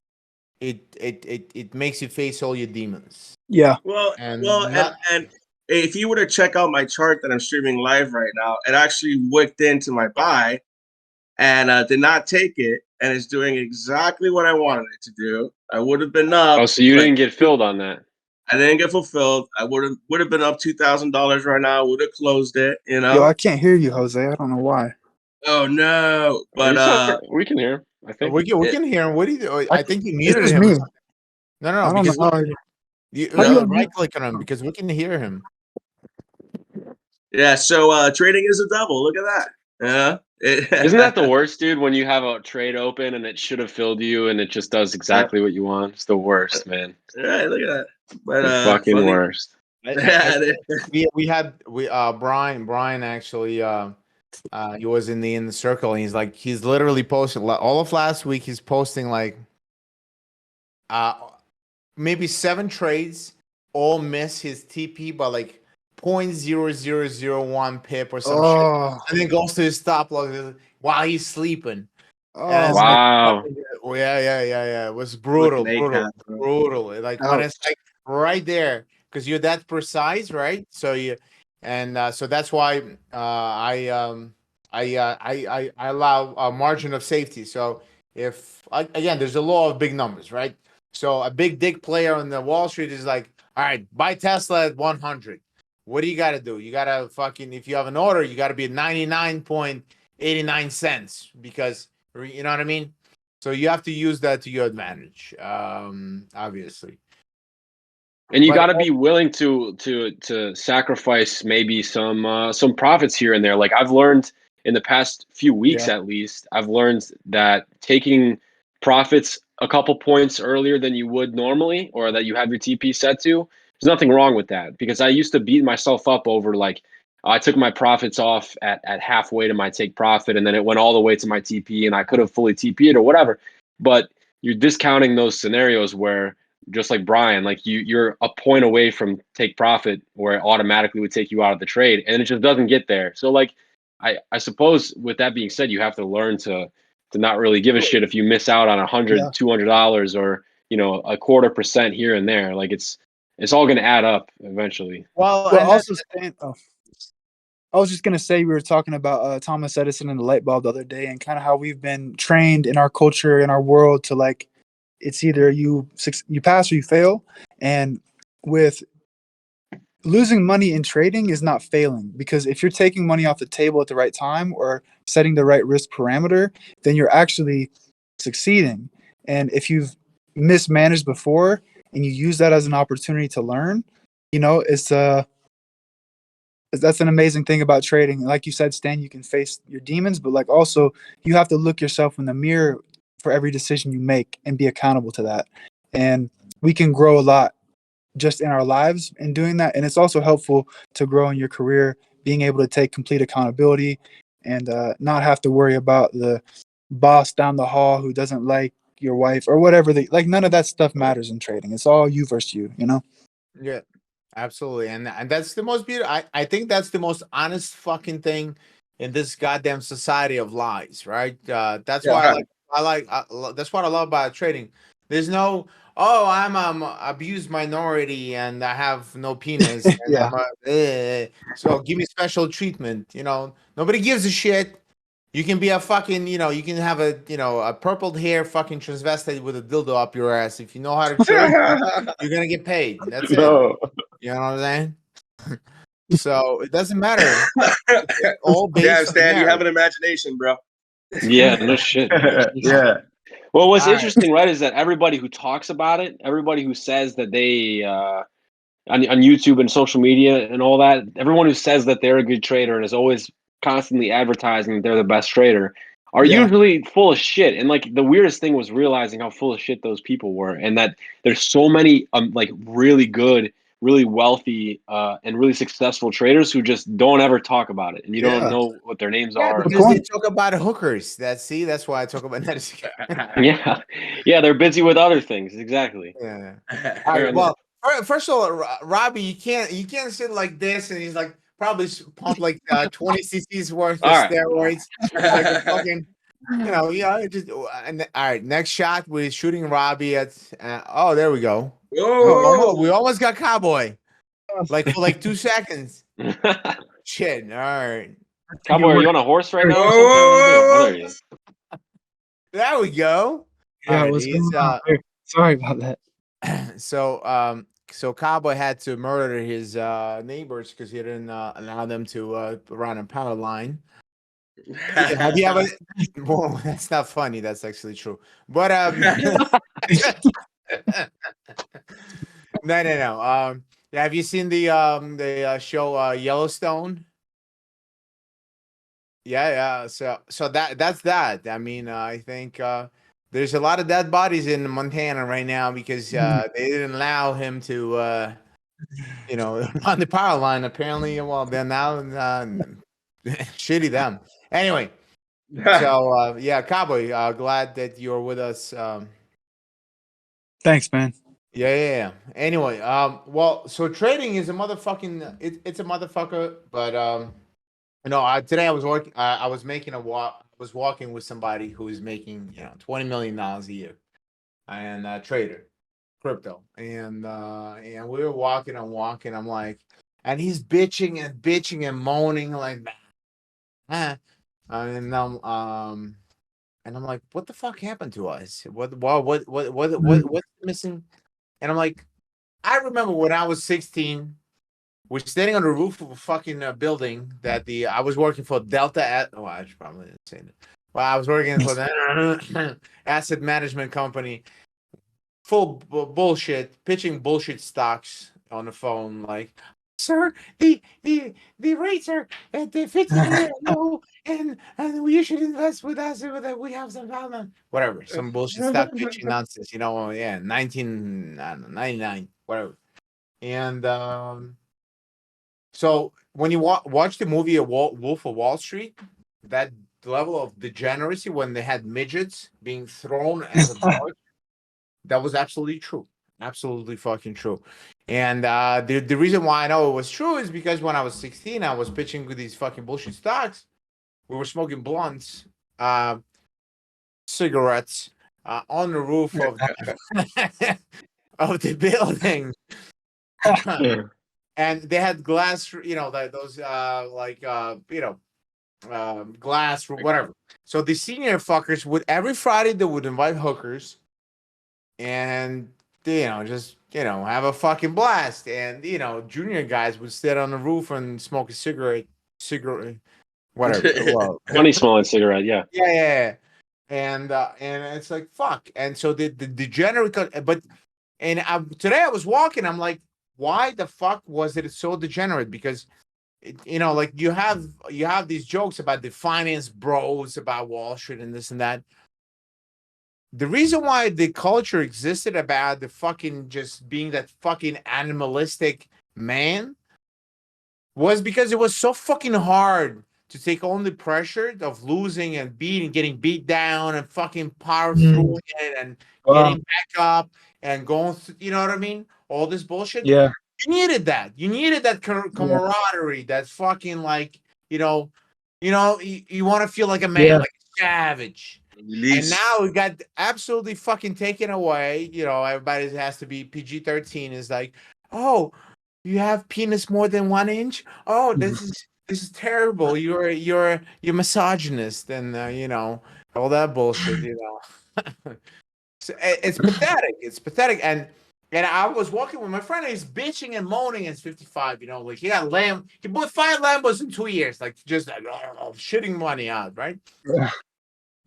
it makes you face all your demons, Yeah. Well, and not and if you were to check out my chart that I'm streaming live right now, it actually wicked into my buy and did not take it, and it's doing exactly what I wanted it to do. I would have been up. Oh, so you didn't get filled on that? I didn't get fulfilled. I would have been up $2,000 right now. Would have closed it. Yo, I can't hear you, Jose. I don't know why. Oh no! But we can hear. I think we can hear him. What do you? I think you It's muted just him. me. No, I don't because know how. you How do you unmute? right click on him, because we can hear him. yeah. So trading is a devil. Look at that. Yeah. Isn't that the worst, dude? When you have a trade open and it should have filled you and it just does exactly what you want. It's the worst, man. Right, look at that. But The fucking funny. worst. We had Brian actually he was in the circle, and he's literally posting all of last week. He's posting like maybe 7 trades, all miss his TP by like 0.0001 pip or some shit, Oh, and then goes to his stop loss while he's sleeping. And oh, it's like, Wow. oh, yeah. It was brutal. Like when ouch. it's like right there, because you're that precise, right? So so that's why I allow a margin of safety. So if again, there's a law of big numbers, right? So a big dick player on the Wall Street is like, all right, buy Tesla at 100. what do you got to do? You got to fucking, if you have an order, you got to be at 99.89 cents because, you know what I mean? So you have to use that to your advantage, obviously. And you But got to be willing to sacrifice maybe some profits here and there. Like I've learned in the past few weeks, Yeah. at least, I've learned that taking profits a couple points earlier than you would normally, or that you have your TP set to, there's nothing wrong with that. Because I used to beat myself up over like I took my profits off at halfway to my take profit, and then it went all the way to my TP, and I could have fully TP'd or whatever. But you're discounting those scenarios where, just like Brian, like you're a point away from take profit where it automatically would take you out of the trade, and it just doesn't get there. So like I suppose with that being said, you have to learn to not really give a shit if you miss out on Yeah. $100, $200, or a 0.25% here and there. Like it's all going to add up eventually. Well, Well, and also, Stan, I was just gonna say we were talking about Thomas Edison and the light bulb the other day, and kind of how we've been trained in our culture, in our world, to like, it's either you pass or you fail, and with losing money in trading is not failing, because if you're taking money off the table at the right time or setting the right risk parameter, then you're actually succeeding. And if you've mismanaged before and you use that as an opportunity to learn, it's that's an amazing thing about trading. Like you said, Stan, you can face your demons, but like also you have to look yourself in the mirror for every decision you make and be accountable to that. And we can grow a lot just in our lives in doing that. And it's also helpful to grow in your career, being able to take complete accountability and not have to worry about the boss down the hall who doesn't like your wife or whatever. Like none of that stuff matters in trading. It's all you versus you, you know? yeah, absolutely. And that's the most beautiful. I think that's the most honest fucking thing in this goddamn society of lies, right? That's why Yeah. that's what I love about trading. There's no, oh, I'm abused minority and I have no penis and Yeah. so give me special treatment. Nobody gives a shit. You can be a fucking, you can have a purpled hair fucking transvestite with a dildo up your ass. If you know how to trade, you're gonna get paid. That's it. No. You know what I'm saying? So it doesn't matter. It's all Damn, based on Stan, you have merit. an imagination, bro. Yeah, no shit. Yeah. Well, what's All right. interesting, right, is that everybody who talks about it, everybody who says that they on YouTube and social media and all that, everyone who says that they're a good trader and is always constantly advertising that they're the best trader are Yeah. usually full of shit. And like the weirdest thing was realizing how full of shit those people were, and that there's so many like really good, really wealthy, and really successful traders who just don't ever talk about it, and you don't Yeah. know what their names Yeah, are. Of because they course. talk about hookers. That's why I talk about that. Yeah, yeah, they're busy with other things. Exactly. Yeah. All right. Fair Well, first of all, Robbie, you can't sit like this, and he's like probably pumped like 20 cc's worth of All right. steroids. He's like a fucking, just and all right. Next shot, we're shooting Robbie at. Oh, there we go. Oh, We almost got Cowboy. Like for like 2 seconds. Shit. All right. Cowboy, are you on a horse right now or something? oh, Oh, there you go. There we go. Yeah, All right. what's He's going on there? Sorry about that. so Cowboy had to murder his neighbors because he didn't allow them to run a power line. Have you ever? Well, that's not funny. That's actually true. But no. Have you seen the show Yellowstone? Yeah. So that's that. I mean, I think there's a lot of dead bodies in Montana right now because they didn't allow him to on the power line. Apparently, well, they're now shitty them. Anyway, so yeah, Cowboy, glad that you're with us. Thanks, man. Yeah. Anyway, well, so trading is a motherfucking it's a motherfucker, but today I was working. I was making a walk. I was walking with somebody who is making $20 million a year, and trader, crypto, and we were walking and walking. I'm like, and he's bitching and moaning like, and I'm like, what the fuck happened to us? What's missing? And I'm like, I remember when I was 16. We're standing on the roof of a fucking building that I was working for Delta. Oh, I should probably say that. Well, I was working for the asset management company. Full bullshit, pitching bullshit stocks on the phone, like, sir, the rates are at the 50-year low, and you should invest with us. We have some problem. Whatever, some bullshit stock pitching nonsense. Yeah, 99, whatever. And so when you watch the movie Wolf of Wall Street, that level of degeneracy when they had midgets being thrown as a dog, that was absolutely true. Absolutely fucking true. And the reason why I know it was true is because when I was 16, I was pitching with these fucking bullshit stocks. We were smoking blunts, cigarettes on the roof of the, of the building. And they had glass, those glass or whatever. So the senior fuckers would every Friday they would invite hookers and just have a fucking blast. And junior guys would sit on the roof and smoke a cigarette, whatever. Well, Funny smelling cigarette, yeah. yeah. And it's like fuck. And so the degenerate, but today I was walking, I'm like, why the fuck was it so degenerate? Because like you have these jokes about the finance bros, about Wall Street and this and that. The reason why the culture existed about the fucking just being that fucking animalistic man was because it was so fucking hard to take on the pressure of losing and getting beat down and fucking power through it and getting back up and going through, you know what I mean? All this bullshit. Yeah. You needed that. You needed that camaraderie. That's fucking like, you want to feel like a man, like a savage. And now we got absolutely fucking taken away. Everybody has to be PG-13. Is like, oh, you have penis more than 1 inch. Oh, this is terrible. You're misogynist, and all that bullshit. So it's pathetic. It's pathetic. And I was walking with my friend. And he's bitching and moaning. And he's 55. Like he got he bought 5 Lambos in 2 years. Like just shitting money out, right? Yeah.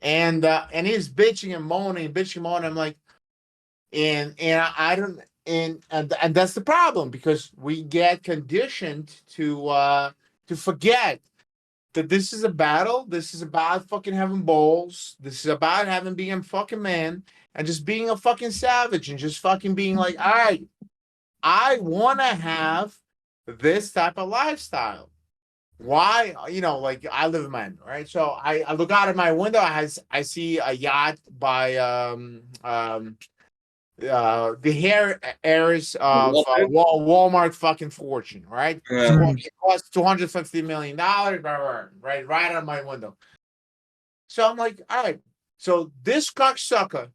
And he's bitching and moaning. I'm like, and I don't, and that's the problem, because we get conditioned to forget that this is a battle. This is about fucking having balls. This is about being a fucking man and just being a fucking savage and just fucking being like, all right, I want to have this type of lifestyle. Why? Like I live in Miami, right? So I look out of my window. I see a yacht by the hair heirs of Walmart fucking fortune, right? It costs $250 million, right out of my window. So I'm like, all right. So this cocksucker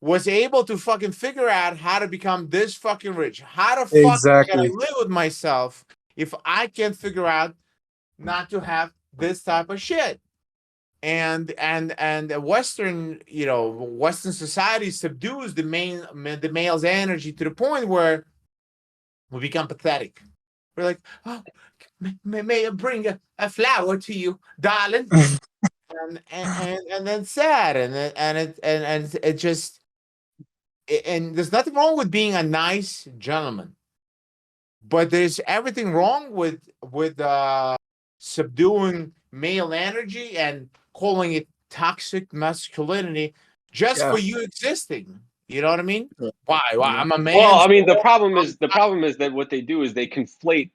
was able to fucking figure out how to become this fucking rich. How the fuck am I gonna live with myself if I can't figure out not to have this type of shit? And Western society subdues the male's energy to the point where we become pathetic. We're like, oh, may I bring a flower to you, darling? and then sad, and it just, and there's nothing wrong with being a nice gentleman, but there's everything wrong with subduing male energy and calling it toxic masculinity just for you existing. You know what I mean? Why? I'm a man. Well, I mean, the problem is that what they do is they conflate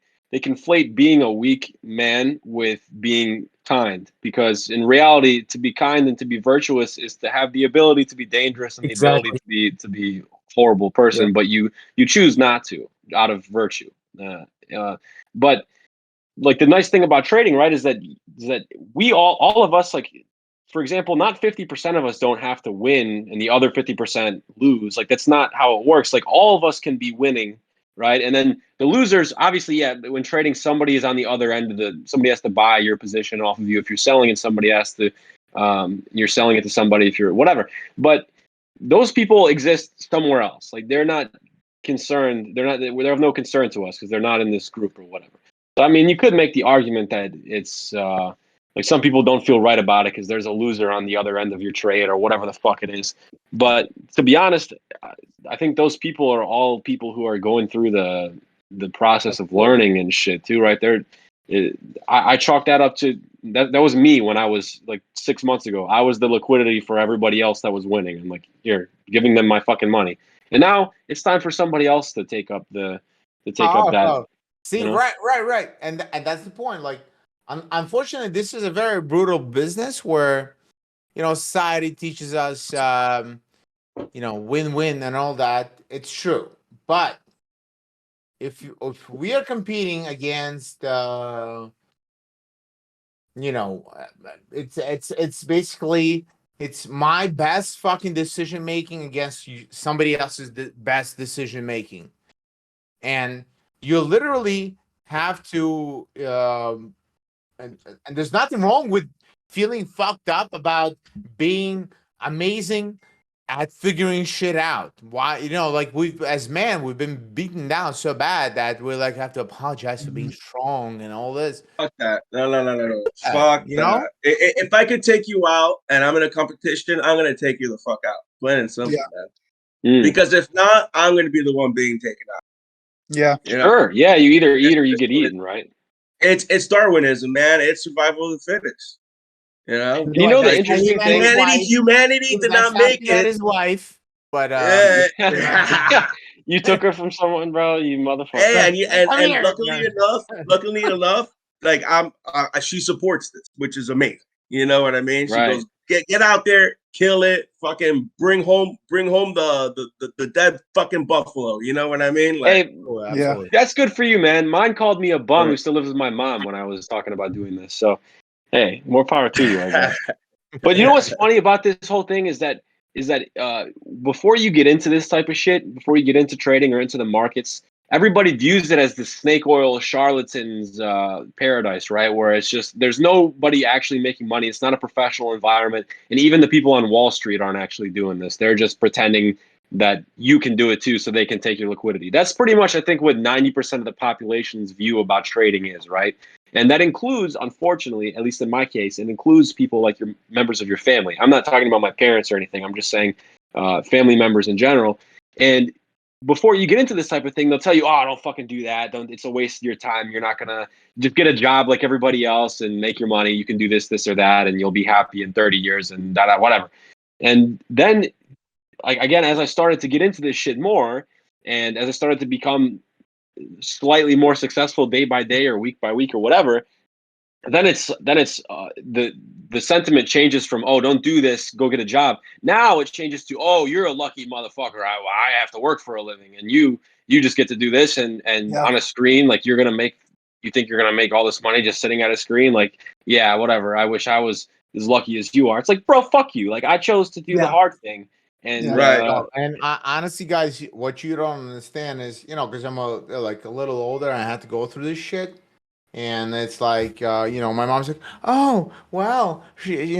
being a weak man with being kind, because in reality, to be kind and to be virtuous is to have the ability to be dangerous and the ability to be horrible person, but you choose not to out of virtue. But like the nice thing about trading, right, is that we all of us, like, for example, not 50% of us don't have to win and the other 50% lose. Like, that's not how it works. Like, all of us can be winning, right? And then the losers, obviously, when trading, somebody is on the other end of somebody has to buy your position off of you if you're selling, and somebody has to, you're selling it to somebody if you're whatever. But those people exist somewhere else. Like, they're not concerned. They're of no concern to us because they're not in this group or whatever. So I mean, you could make the argument that it's like some people don't feel right about it because there's a loser on the other end of your trade or whatever the fuck it is. But to be honest, I think those people are all people who are going through the process of learning and shit too, right? I chalk that up to that was me when I was like 6 months ago. I was the liquidity for everybody else that was winning. I'm like, here, giving them my fucking money. And now it's time for somebody else to take up that. See, you know? right, and that's the point. Like, unfortunately, this is a very brutal business where, society teaches us, win-win and all that. It's true, but if we are competing against, it's basically it's my best fucking decision making against somebody else's best decision making, and you literally have to and there's nothing wrong with feeling fucked up about being amazing at figuring shit out. Why, like we've been beaten down so bad that we like have to apologize for being strong and all this. Fuck that. No. Fuck that. If I could take you out and I'm in a competition, I'm gonna take you the fuck out. Plain and simple, man. Because if not, I'm gonna be the one being taken out. Yeah. Sure. Yeah, you either eat or you get eaten, right? It's Darwinism, man. It's survival of the fittest. The interesting thing, humanity did not make it. His wife, but you took her from someone, bro. You motherfucker. Hey, and luckily enough, like she supports this, which is amazing. You know what I mean? She goes, get out there, kill it, fucking bring home the dead fucking buffalo. You know what I mean? Like, hey, that's good for you, man. Mine called me a bum who still lives with my mom when I was talking about doing this. So, hey, more power to you, I guess. But you know what's funny about this whole thing is that before you get into this type of shit, before you get into trading or into the markets, everybody views it as the snake oil charlatans paradise, right? Where it's just there's nobody actually making money. It's not a professional environment, and even the people on Wall Street aren't actually doing this. They're just pretending that you can do it too, so they can take your liquidity. That's pretty much, I think, what 90% of the population's view about trading is, right? And that includes, unfortunately, at least in my case, it includes people like your members of your family. I'm not talking about my parents or anything. I'm just saying family members in general. And before you get into this type of thing, they'll tell you, oh, don't fucking do that. It's a waste of your time. You're not going to just get a job like everybody else and make your money. You can do this or that, and you'll be happy in 30 years and whatever. And then, like, again, as I started to get into this shit more, and as I started to become slightly more successful day by day or week by week or whatever, then it's the sentiment changes from, oh, don't do this, go get a job. Now it changes to, oh, you're a lucky motherfucker. I have to work for a living, and you just get to do this and on a screen, like you think you're gonna make all this money just sitting at a screen, like, yeah, whatever. I wish I was as lucky as you are. It's like, bro, fuck you. Like, I chose to do the hard thing. And and honestly, guys, what you don't understand is, because I'm a little older, and I had to go through this shit, and it's like, my mom's like, oh, well, she,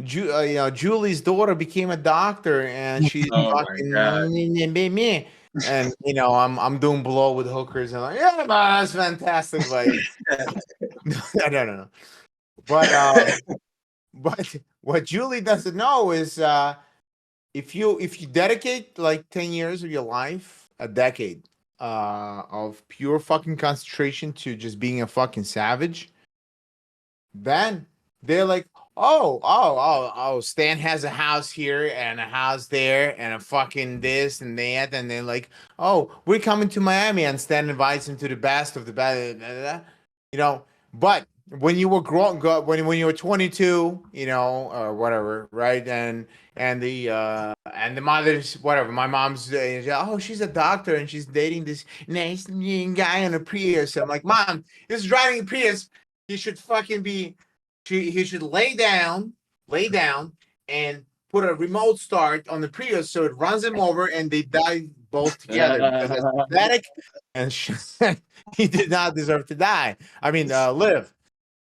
Julie's daughter became a doctor, and she's fucking me, and I'm doing blow with hookers, and like, yeah, that's fantastic, like, I don't know, but what Julie doesn't know is, if you dedicate like 10 years of your life, a decade of pure fucking concentration to just being a fucking savage, then they're like, oh, Stan has a house here and a house there and a fucking this and that, and they're like, oh, we're coming to Miami, and Stan invites him to the best of the best, but when you were when you were 22, or whatever, right? And the mother's whatever. My mom's oh, she's a doctor and she's dating this nice guy on a Prius. I'm like, Mom, this is driving a Prius. He should fucking be. He should lay down, and put a remote start on the Prius so it runs him over and they die both together. Because that's pathetic, and he did not deserve to die. I mean, live.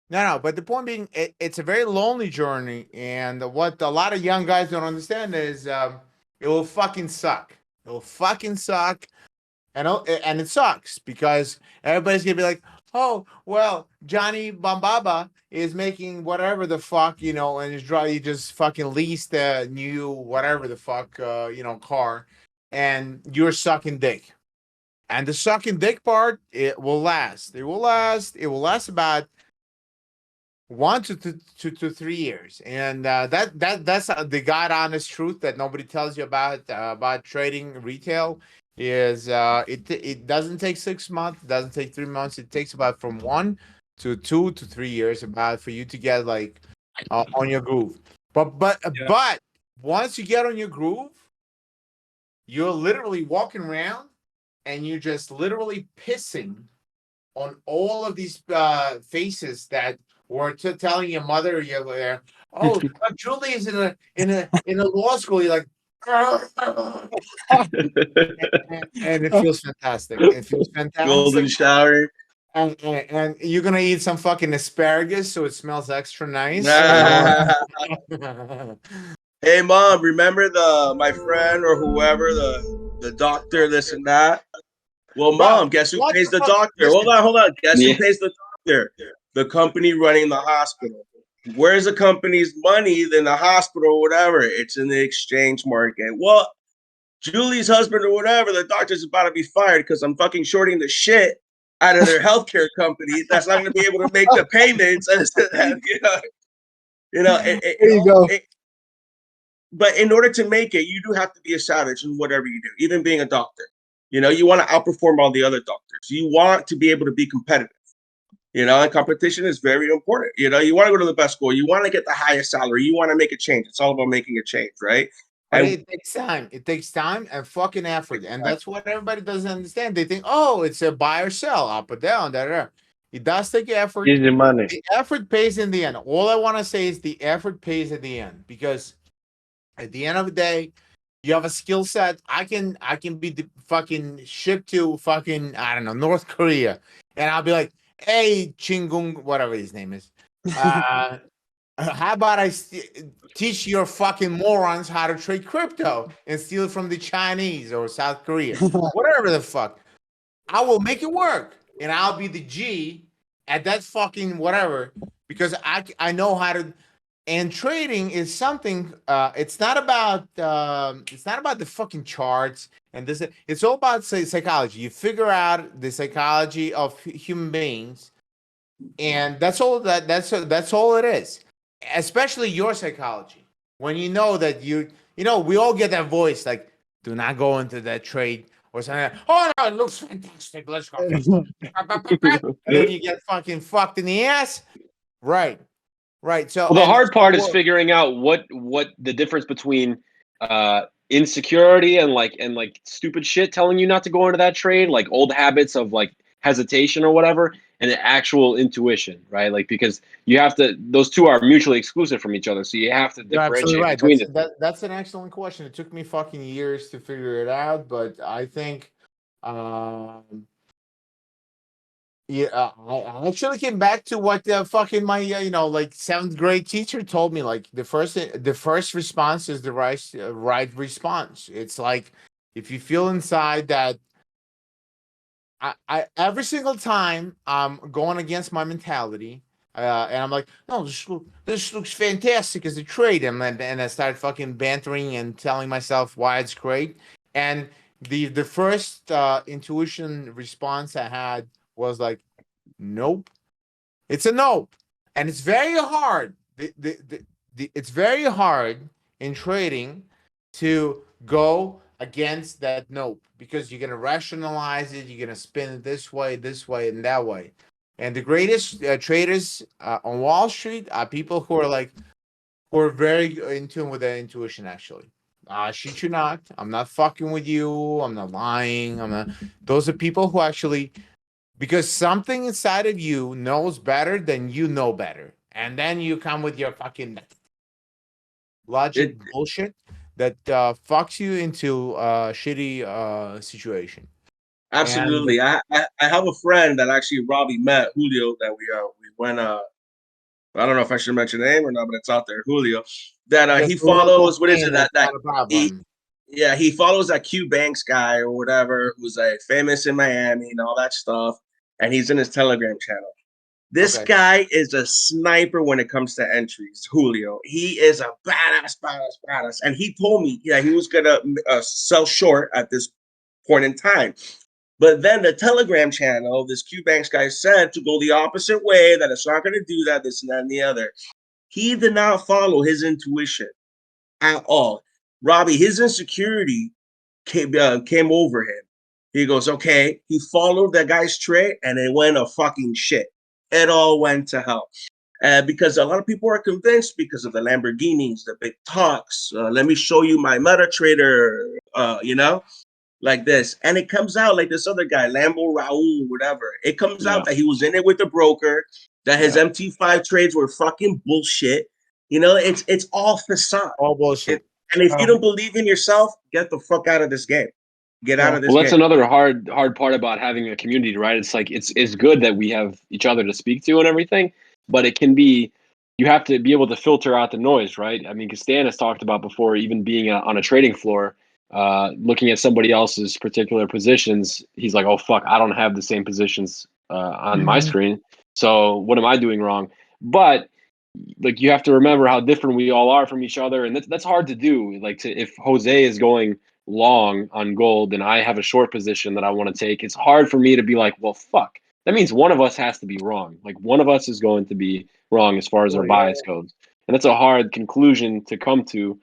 No, but the point being, it's a very lonely journey, and what a lot of young guys don't understand is it will fucking suck. It'll fucking suck. And it sucks because everybody's gonna be like, oh, well, Johnny Bambaba is making whatever the fuck, you know, and he just fucking leased a new whatever the fuck, car, and you're sucking dick. And the sucking dick part, it will last. It will last. It will last about 1 to 3 years, and that's the god honest truth that nobody tells you about trading retail. Is it doesn't take 6 months, it doesn't take 3 months. It takes about from 1 to 2 to 3 years about for you to get like on your groove. But once you get on your groove, you're literally walking around and you're just literally pissing on all of these faces that were telling your mother, oh, Julie is in a law school. You're like, and it feels fantastic. It feels fantastic. Golden shower. And you're gonna eat some fucking asparagus, so it smells extra nice. Hey, Mom, remember my friend or whoever, the doctor, this and that? Well, Mom, guess who pays the doctor? Hold on. Guess who pays the doctor? The company running the hospital. Where's the company's money? Then the hospital, whatever. It's in the exchange market. Well, Julie's husband or whatever, the doctor's about to be fired because I'm fucking shorting the shit out of their healthcare company. That's not going to be able to make the payments. There you go. But in order to make it, you do have to be a savage in whatever you do, even being a doctor. You want to outperform all the other doctors. You want to be able to be competitive. And competition is very important. You want to go to the best school. You want to get the highest salary. You want to make a change. It's all about making a change, right? But it takes time. It takes time and fucking effort. And that's what everybody doesn't understand. They think, oh, it's a buy or sell, up or down, da. It does take effort. Easy money. The effort pays in the end. All I want to say is the effort pays at the end, because at the end of the day, you have a skill set. I can be fucking shipped to fucking, I don't know, North Korea, and I'll be like, hey, Chingung, whatever his name is. How about I teach your fucking morons how to trade crypto and steal it from the Chinese or South Korea, whatever the fuck. I will make it work, and I'll be the G at that fucking whatever, because I know how to. And trading is something. It's not about the fucking charts and this. It's all about psychology. You figure out the psychology of human beings, and that's all. That's all it is. Especially your psychology. When you know that we all get that voice like, do not go into that trade or something. Like, oh no, it looks fantastic. Let's go. And then you get fucking fucked in the ass. Right. So the hard part is figuring out what the difference between insecurity and like stupid shit telling you not to go into that trade, like old habits of like hesitation or whatever, and the actual intuition, right? Like, because you have to; those two are mutually exclusive from each other, so you have to differentiate between them. That's an excellent question. It took me fucking years to figure it out, but I think. Yeah, I actually came back to what fucking my like 7th grade teacher told me. Like the first response is the right response. It's like if you feel inside that I every single time I'm going against my mentality, and I'm like, no, this looks fantastic as a trade, and I start fucking bantering and telling myself why it's great. And the first intuition response I had was like, nope. It's a nope. And it's very hard. It's very hard in trading to go against that nope, because you're going to rationalize it. You're going to spin it this way, and that way. And the greatest traders on Wall Street are people who are very in tune with their intuition, actually. Shit you not. I'm not fucking with you. I'm not lying. Those are people who actually, because something inside of you knows better than you know better. And then you come with your fucking logic bullshit that fucks you into a shitty situation. Absolutely. And I have a friend that actually Robbie met, Julio, that we went I don't know if I should mention the name or not, but it's out there, Julio. That he follows, what is it? Yeah, he follows that Q Banks guy or whatever, who's like famous in Miami and all that stuff, and he's in his Telegram channel. This Okay. guy is a sniper when it comes to entries, Julio. He is a badass. And he told me, yeah, he was gonna sell short at this point in time. But then the Telegram channel, this Q Banks guy said to go the opposite way, that it's not gonna do that, this and that and the other. He did not follow his intuition at all. Robbie, his insecurity came over him. He goes, okay. He followed that guy's trade, and it went a fucking shit. It all went to hell. Because a lot of people are convinced because of the Lamborghinis, the big talks. Let me show you my MetaTrader, like this. And it comes out like this other guy, Lambo Raul, whatever. It comes out that he was in it with the broker, that his MT5 trades were fucking bullshit. It's all facade. All bullshit. And if you don't believe in yourself, get the fuck out of this game. Get out of this Well, game. that's another hard part about having a community, right? It's like it's good that we have each other to speak to and everything, but it can be, you have to be able to filter out the noise, right? I mean, because Stan has talked about before, even being on a trading floor, looking at somebody else's particular positions, he's like, oh fuck, I don't have the same positions on my screen, so what am I doing wrong? But like, you have to remember how different we all are from each other, and that's hard to do. Like, if Jose is going long on gold and I have a short position that I want to take, it's hard for me to be like, well, fuck. That means one of us has to be wrong. Like, one of us is going to be wrong as far as our bias goes. And that's a hard conclusion to come to.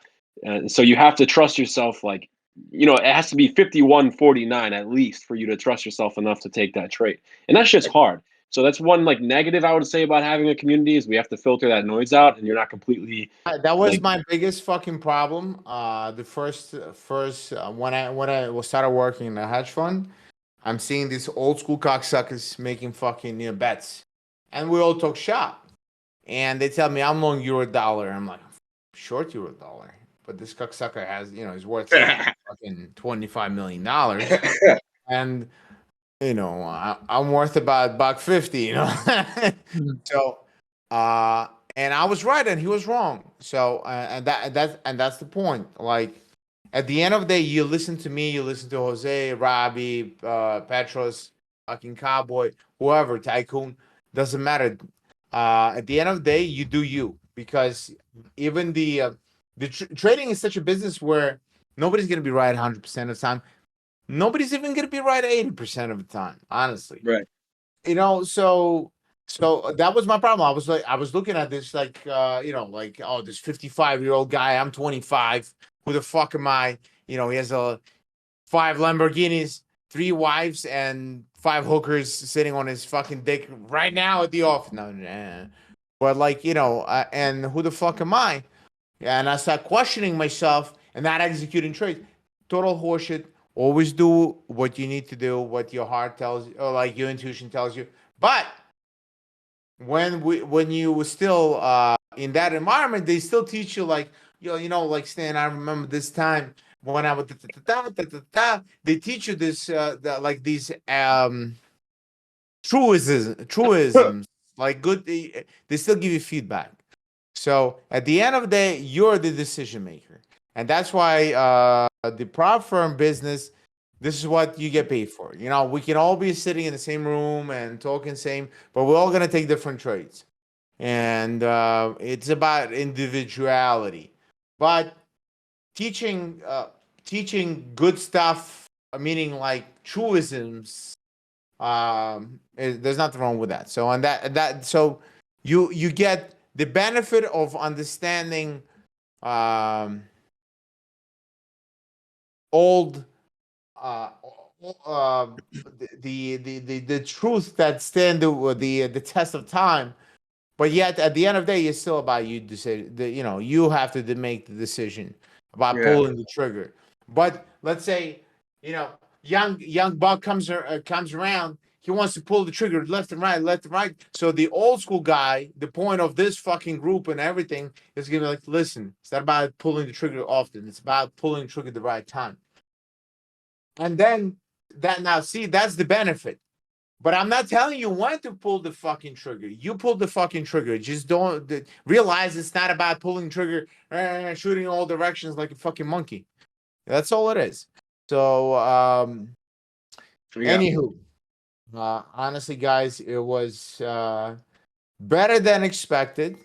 So you have to trust yourself. Like, it has to be 51-49 at least for you to trust yourself enough to take that trade. And that shit's hard. So that's one like negative I would say about having a community, is we have to filter that noise out, and you're not completely. That was my biggest fucking problem. The first when I started working in a hedge fund, I'm seeing these old school cocksuckers making fucking bets, and we all talk shop, and they tell me I'm long euro dollar. I'm like, short euro dollar, but this cocksucker has he's worth like fucking $25 million, and I'm worth about $150, So, and I was right and he was wrong. So, and that's the point. Like, at the end of the day, you listen to me, you listen to Jose, Robbie, Petros, fucking Cowboy, whoever, Tycoon, doesn't matter. At the end of the day, you do you, because even the trading is such a business where nobody's gonna be right 100% of the time. Nobody's even going to be right 80% of the time, honestly. Right. So that was my problem. I was looking at this like, oh, this 55-year-old guy, I'm 25. Who the fuck am I? He has 5 Lamborghinis, 3 wives, and 5 hookers sitting on his fucking dick right now at the office. No. But like, and who the fuck am I? And I start questioning myself and not executing trades. Total horseshit. Always do what you need to do, what your heart tells you, or like your intuition tells you. But when you were still in that environment, they still teach you like, like Stan, I remember this time when I was they teach you this like these truisms like good. They still give you feedback. So at the end of the day, you're the decision maker. And that's why the prop firm business, this is what you get paid for. We can all be sitting in the same room and talking same, but we're all going to take different trades. And it's about individuality. But teaching good stuff, meaning like truisms, there's nothing wrong with that. So on that so you get the benefit of understanding old the truth that stand the test of time, but yet at the end of the day, it's still about you decide. You have to make the decision about pulling the trigger. But let's say young buck comes around. He wants to pull the trigger left and right. So the old school guy, the point of this fucking group and everything is gonna be like, listen, it's not about pulling the trigger often. It's about pulling the trigger at the right time. And then that's the benefit. But I'm not telling you when to pull the fucking trigger. You pull the fucking trigger. Just don't realize it's not about pulling trigger, shooting in all directions like a fucking monkey. That's all it is. So, anywho, honestly, guys, it was better than expected.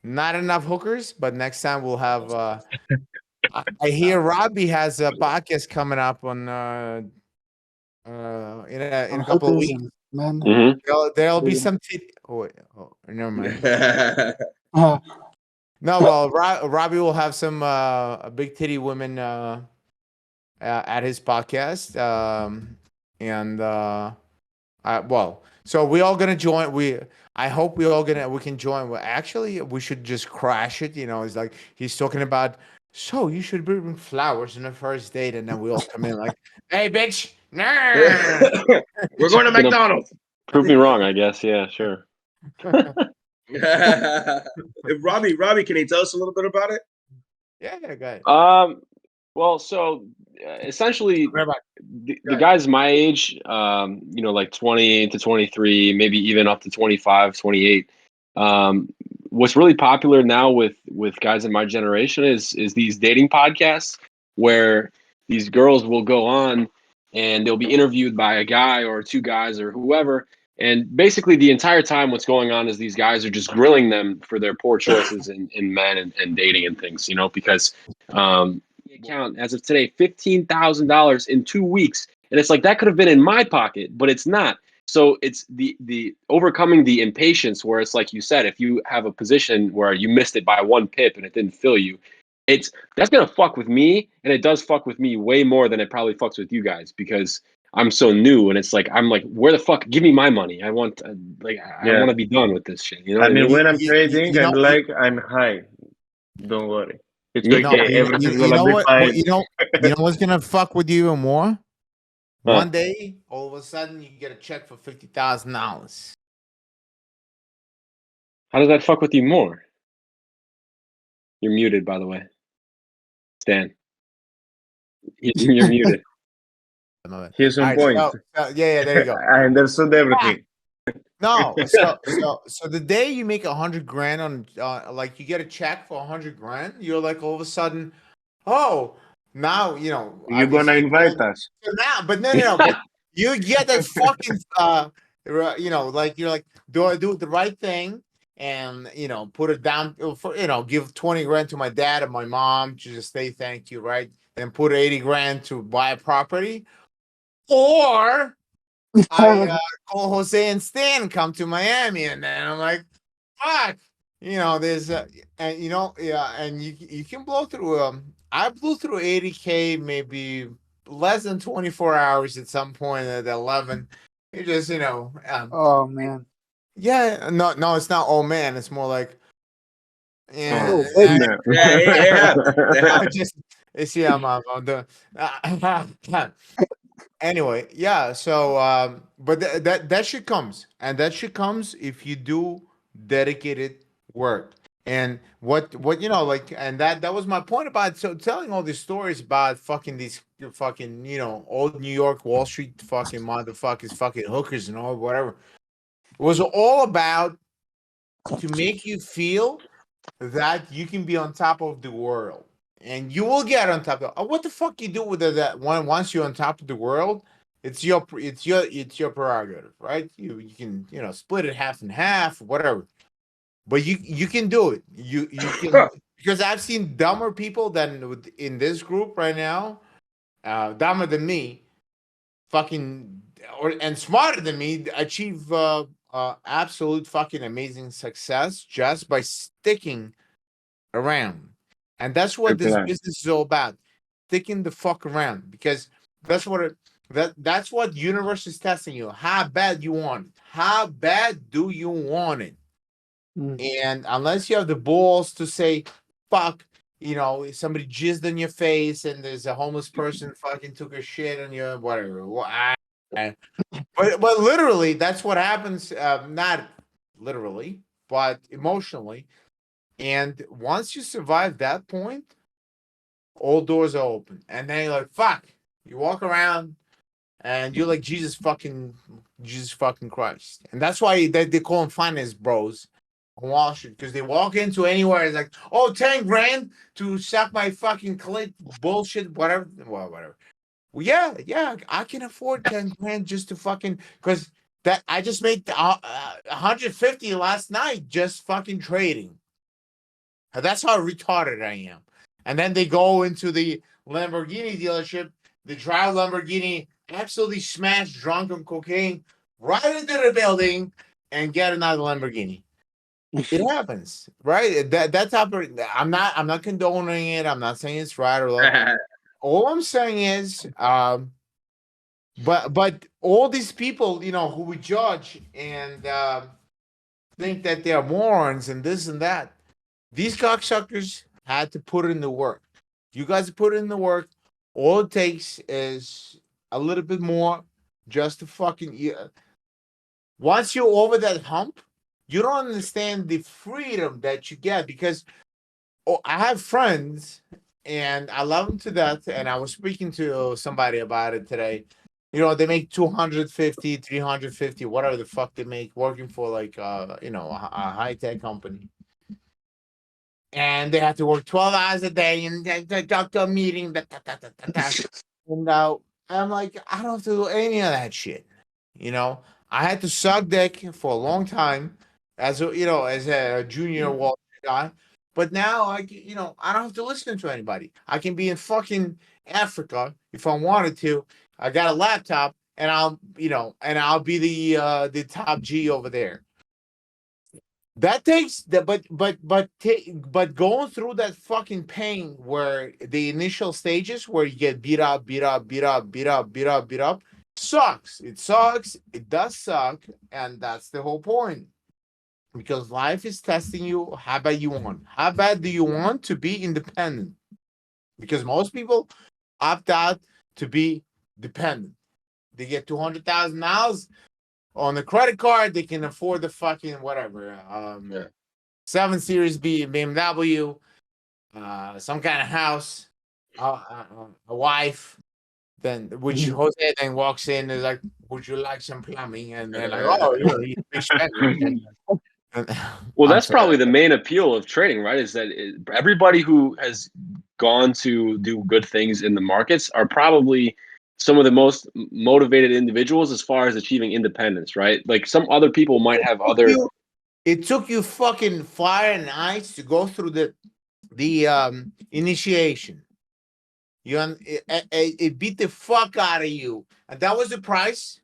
Not enough hookers, but next time we'll have. I hear Robbie has a podcast coming up on in a couple of weeks. Hookers and men. Mm-hmm. There'll be Yeah. some. Oh, wait, never mind. Uh, No, well, Robbie will have some big titty women at his podcast, and well, so we all gonna join. I hope we can join. Well, actually, we should just crash it. You know, it's like he's talking about. So you should bring flowers on the first date, and then we all come in like, "Hey, bitch, nah." We're going to McDonald's. Prove me wrong, I guess. Yeah, sure. Robbie, can you tell us a little bit about it? Yeah, go ahead. Well, so essentially, Go the ahead. guys my age, you know, like 20 to 23, maybe even up to 25, 28. What's really popular now with guys in my generation is these dating podcasts where these girls will go on and they'll be interviewed by a guy or two guys or whoever. And basically the entire time what's going on is these guys are just grilling them for their poor choices in men and dating and things, you know, because account as of today $15,000 in 2 weeks, and it's like that could have been in my pocket, but it's not. So it's the overcoming the impatience where it's like you said, if you have a position where you missed it by 1 pip and it didn't fill you, that's gonna fuck with me, and it does fuck with me way more than it probably fucks with you guys because I'm so new, and it's like I'm like, where the fuck? Give me my money. I want I want to be done with this shit. You know I what mean, I mean? when I'm You trading, I'm know, like, I'm high. Don't worry. It's No, okay. Everything's you gonna know be what? fine. You know what's gonna fuck with you even more? Huh. One day, all of a sudden, you get a check for $50,000. How does that fuck with you more? You're muted, by the way, Stan. You're muted. He's on All right, point. yeah, there you go. I understood everything. No, so the day you make 100 grand on, like you get a check for 100 grand, you're like all of a sudden, oh, now you know. You're gonna obviously, invite us. so now, but no, but you get that fucking, you know, like you're like, do I do the right thing? And you know, put it down for, you know, give 20 grand to my dad and my mom to just say thank you, right? And put 80 grand to buy a property, or I call Jose and Stan come to Miami, and then I'm like, fuck, you know, there's and you know, yeah, and you can blow through. I blew through 80K maybe less than 24 hours at some point at 11. You just, you know, oh man. yeah, no, it's not. Oh man, it's more like, yeah, Oh, I- baby. Yeah. I just it's yeah, I'm the. Anyway, yeah. So, but that shit comes, and that shit comes if you do dedicated work. And what you know, like, and that was my point about so telling all these stories about fucking these fucking, you know, old New York Wall Street fucking motherfuckers, fucking hookers and all whatever. It was all about to make you feel that you can be on top of the world, and you will get on top of. What the fuck you do with that one once you're on top of the world? It's your prerogative, right? You can, you know, split it half and half, whatever. But you can do it. You can, because I've seen dumber people than in this group right now, dumber than me, fucking and smarter than me achieve absolute fucking amazing success just by sticking around. And that's what this business is all about. Sticking the fuck around, because that's what that's what universe is testing you. How bad you want it. How bad do you want it? And unless you have the balls to say, fuck, you know, somebody jizzed in your face and there's a homeless person fucking took a shit on you, whatever. But literally, that's what happens. Not literally, but emotionally. And once you survive that point, all doors are open. And then you're like, fuck. You walk around and you're like Jesus fucking Christ. And that's why they call them finance bros. on Wall Street because they walk into anywhere. It's like, oh, 10 grand to suck my fucking clit, bullshit, whatever. Well, whatever. Well, yeah, I can afford 10 grand just to fucking because that I just made 150 last night just fucking trading. That's how retarded I am. And then they go into the Lamborghini dealership, they drive Lamborghini, absolutely smashed, drunk on cocaine, right into the building and get another Lamborghini. It happens, right? That's I'm not condoning it. I'm not saying it's right or wrong. All I'm saying is, but all these people, who we judge and think that they are morons and this and that, these cocksuckers had to put in the work. You guys put in the work. All it takes is a little bit more, just to fucking. Once you're over that hump, you don't understand the freedom that you get because I have friends and I love them to death. And I was speaking to somebody about it today. They make 250, 350, whatever the fuck they make working for like, a high-tech company. And they have to work 12 hours a day and they got the meeting. And I'm like, I don't have to do any of that shit. I had to suck dick for a long time as a junior Wall Street guy. But now I don't have to listen to anybody. I can be in fucking Africa if I wanted to. I got a laptop and I'll be the top G over there. That takes but going through that fucking pain where the initial stages where you get beat up sucks. It sucks. It does suck, and that's the whole point. Because life is testing you. How bad you want? How bad do you want to be independent? Because most people opt out to be dependent. They get $200,000 on the credit card. They can afford the fucking whatever. 7 Series B BMW, some kind of house, a wife. Then which Jose then walks in and is like, "Would you like some plumbing?" And they're like, "Oh, you're big spender." Well, that's probably the main appeal of trading, right? Is that everybody who has gone to do good things in the markets are probably some of the most motivated individuals as far as achieving independence, right? Like some other people might have other. It took you fucking fire and ice to go through the initiation. It beat the fuck out of you, and that was the price.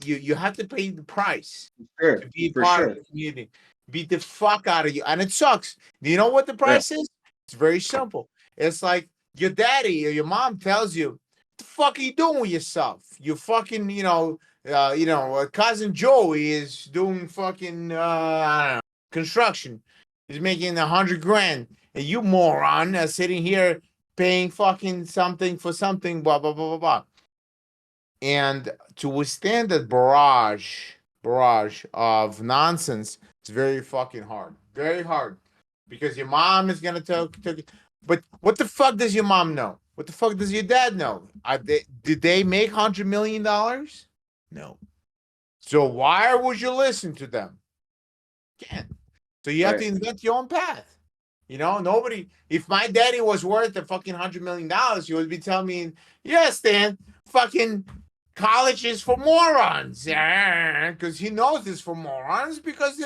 You had to pay the price to be part of the community. Beat the fuck out of you, and it sucks. Do you know what the price is? It's very simple. It's like your daddy or your mom tells you, "What the fuck are you doing with yourself? You fucking, cousin Joey is doing fucking, I don't know, construction. He's making 100 grand, and you moron are sitting here paying fucking something for something, blah, blah, blah, blah, blah." And to withstand that barrage of nonsense, it's very fucking hard. Very hard. Because your mom is going to tell. But what the fuck does your mom know? What the fuck does your dad know? Did they make $100 million? No. So why would you listen to them? Can't. So you have to invent your own path. Nobody. If my daddy was worth the fucking $100 million, he would be telling me, "Yes, Dan, fucking college is for morons." Because he knows it's for morons. Because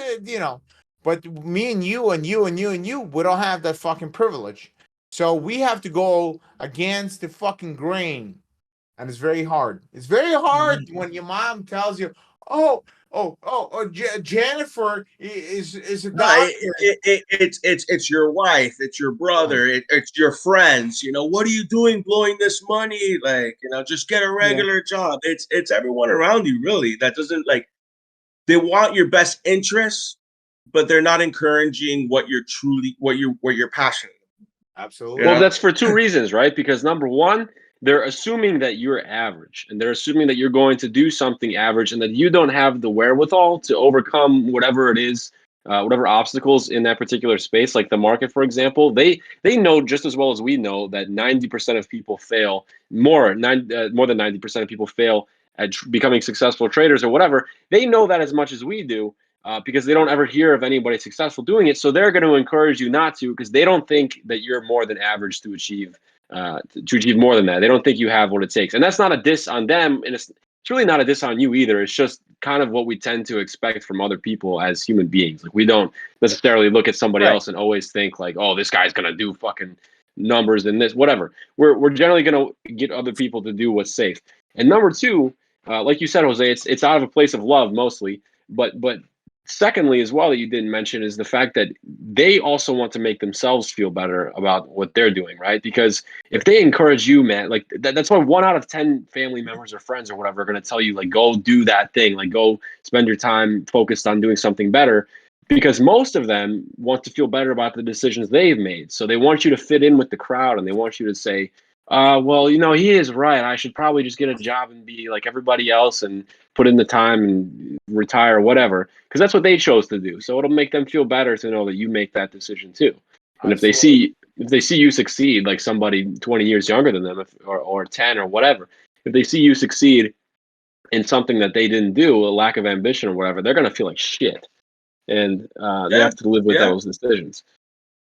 But me and you and you and you and you, we don't have that fucking privilege. So we have to go against the fucking grain, and it's very hard. It's very hard when your mom tells you, "Oh, Jennifer is a doctor." It's your wife, it's your brother, it's your friends. What are you doing blowing this money? Like, just get a regular job. It's everyone around you really that doesn't like. They want your best interests, but they're not encouraging what you're passionate about. Absolutely. Well, that's for two reasons, right? Because number one, they're assuming that you're average, and they're assuming that you're going to do something average, and that you don't have the wherewithal to overcome whatever it is, whatever obstacles in that particular space, like the market, for example. They know just as well as we know that 90% of people fail, more than 90% of people fail at becoming successful traders or whatever. They know that as much as we do. because they don't ever hear of anybody successful doing it. So they're going to encourage you not to, because they don't think that you're more than average to achieve more than that. They don't think you have what it takes. And that's not a diss on them. And it's really not a diss on you either. It's just kind of what we tend to expect from other people as human beings. Like, we don't necessarily look at somebody else and always think like, oh, this guy's going to do fucking numbers in this, whatever. We're generally going to get other people to do what's safe. And number two, like you said, Jose, it's out of a place of love mostly, but secondly, as well, that you didn't mention is the fact that they also want to make themselves feel better about what they're doing, right? Because if they encourage you, man, like that's why 1 out of 10 family members or friends or whatever are going to tell you, like, go do that thing, like go spend your time focused on doing something better. Because most of them want to feel better about the decisions they've made. So they want you to fit in with the crowd, and they want you to say, well, he is right. I should probably just get a job and be like everybody else and put in the time and retire or whatever, because that's what they chose to do. So it'll make them feel better to know that you make that decision too. And if they see you succeed, like somebody 20 years younger than them, or 10 or whatever, if they see you succeed in something that they didn't do, a lack of ambition or whatever, they're going to feel like shit. And they have to live with those decisions.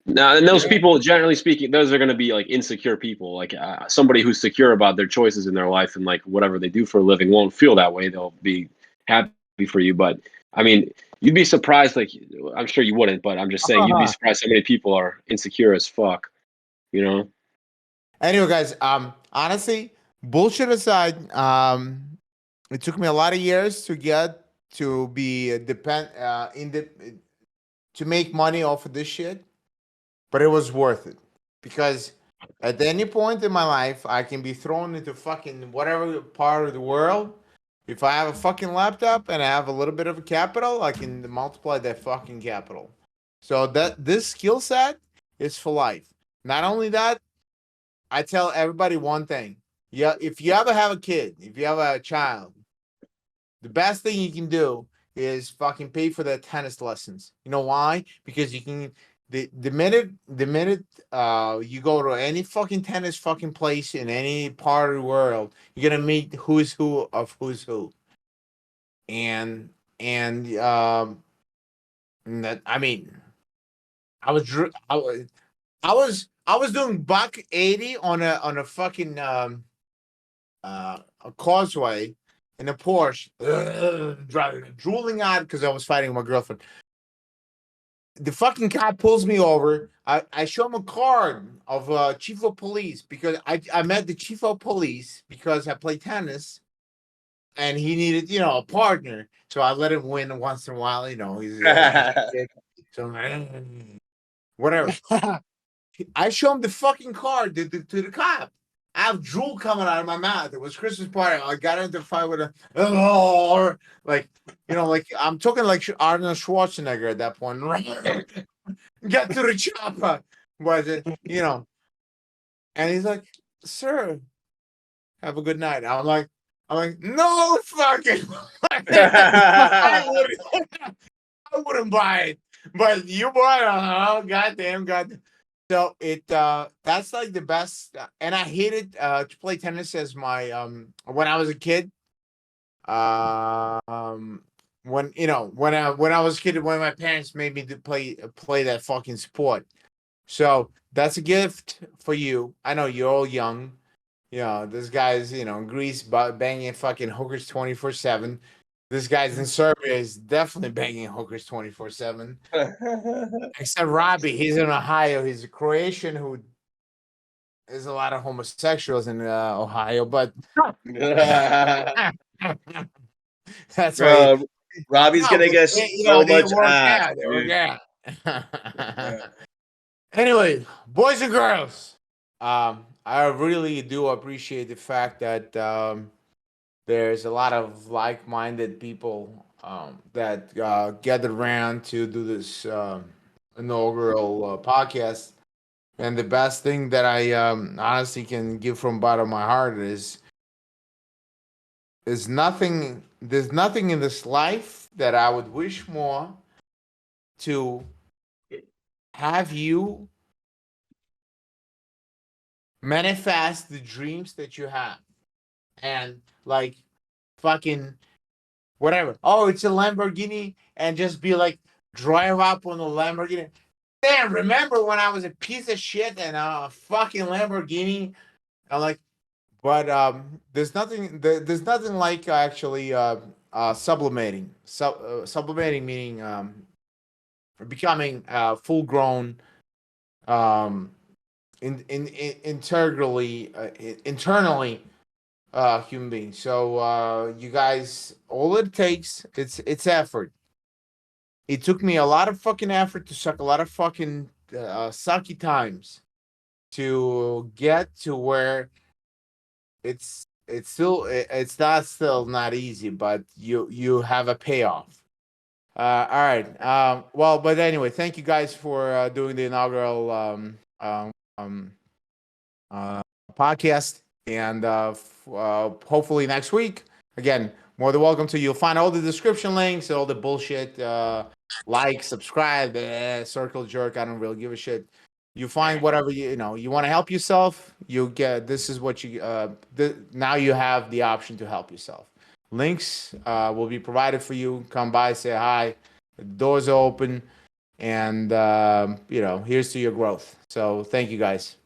Now, and those people, generally speaking, those are going to be like insecure people. Like somebody who's secure about their choices in their life and like whatever they do for a living won't feel that way. They'll be happy for you. But I mean, you'd be surprised. Like, I'm sure you wouldn't, but I'm just saying you'd be surprised how many people are insecure as fuck. Anyway, guys, honestly, bullshit aside, it took me a lot of years to get to be to make money off of this shit, but it was worth it, because at any point in my life, I can be thrown into fucking whatever part of the world. If I have a fucking laptop and I have a little bit of a capital, I can multiply that fucking capital. So this skill set is for life. Not only that, I tell everybody one thing. Yeah, if you ever have a kid, if you have a child, the best thing you can do is fucking pay for their tennis lessons. You know why? Because you can the minute you go to any fucking tennis fucking place in any part of the world, you're gonna meet who's who of who's who. And that, I mean, I was doing $180 on a fucking a causeway in a Porsche, drooling out because I was fighting with my girlfriend. The fucking cop pulls me over. I show him a card of chief of police, because I met the chief of police because I play tennis, and he needed a partner. So I let him win once in a while. He's so whatever. I show him the fucking card to the cop. I have drool coming out of my mouth. It was Christmas party. I got into a fight with like I'm talking like Arnold Schwarzenegger at that point. Get to the chopper, was it? And he's like, "Sir, have a good night." I'm like, no fucking. I wouldn't buy it, but you bought it. Oh, goddamn. So that's like the best, and I hated to play tennis as my when I was a kid. When I was a kid, when my parents made me to play that fucking sport. So that's a gift for you. I know you're all young. This guy's in Greece banging fucking hookers 24/7. This guy's in Serbia is definitely banging hookers 24/7. Except Robbie, he's in Ohio. He's a Croatian who. There's a lot of homosexuals in Ohio, but that's why Robbie's gonna get so much ass. Anyway, boys and girls, I really do appreciate the fact that there's a lot of like-minded people that gathered around to do this inaugural podcast. And the best thing that I honestly can give from bottom of my heart is there's nothing in this life that I would wish more to have you manifest the dreams that you have. And like fucking whatever. Oh, it's a Lamborghini, and just be like, drive up on a Lamborghini. Damn, remember when I was a piece of shit and a fucking Lamborghini? I'm like, but there's nothing like actually sublimating. Sublimating meaning becoming full grown, um, internally human being. So you guys, all it takes, it's effort. It took me a lot of fucking effort to suck a lot of fucking sucky times to get to where it's not still not easy, but you have a payoff. All right. Well, but anyway, thank you guys for doing the inaugural um, uh, podcast, and hopefully next week again. More than welcome to. You'll find all the description links and all the bullshit. Like, subscribe, circle jerk. I don't really give a shit. You find whatever you know. You want to help yourself. You get. This is what you. Now you have the option to help yourself. Links will be provided for you. Come by, say hi. The doors are open, and here's to your growth. So thank you guys.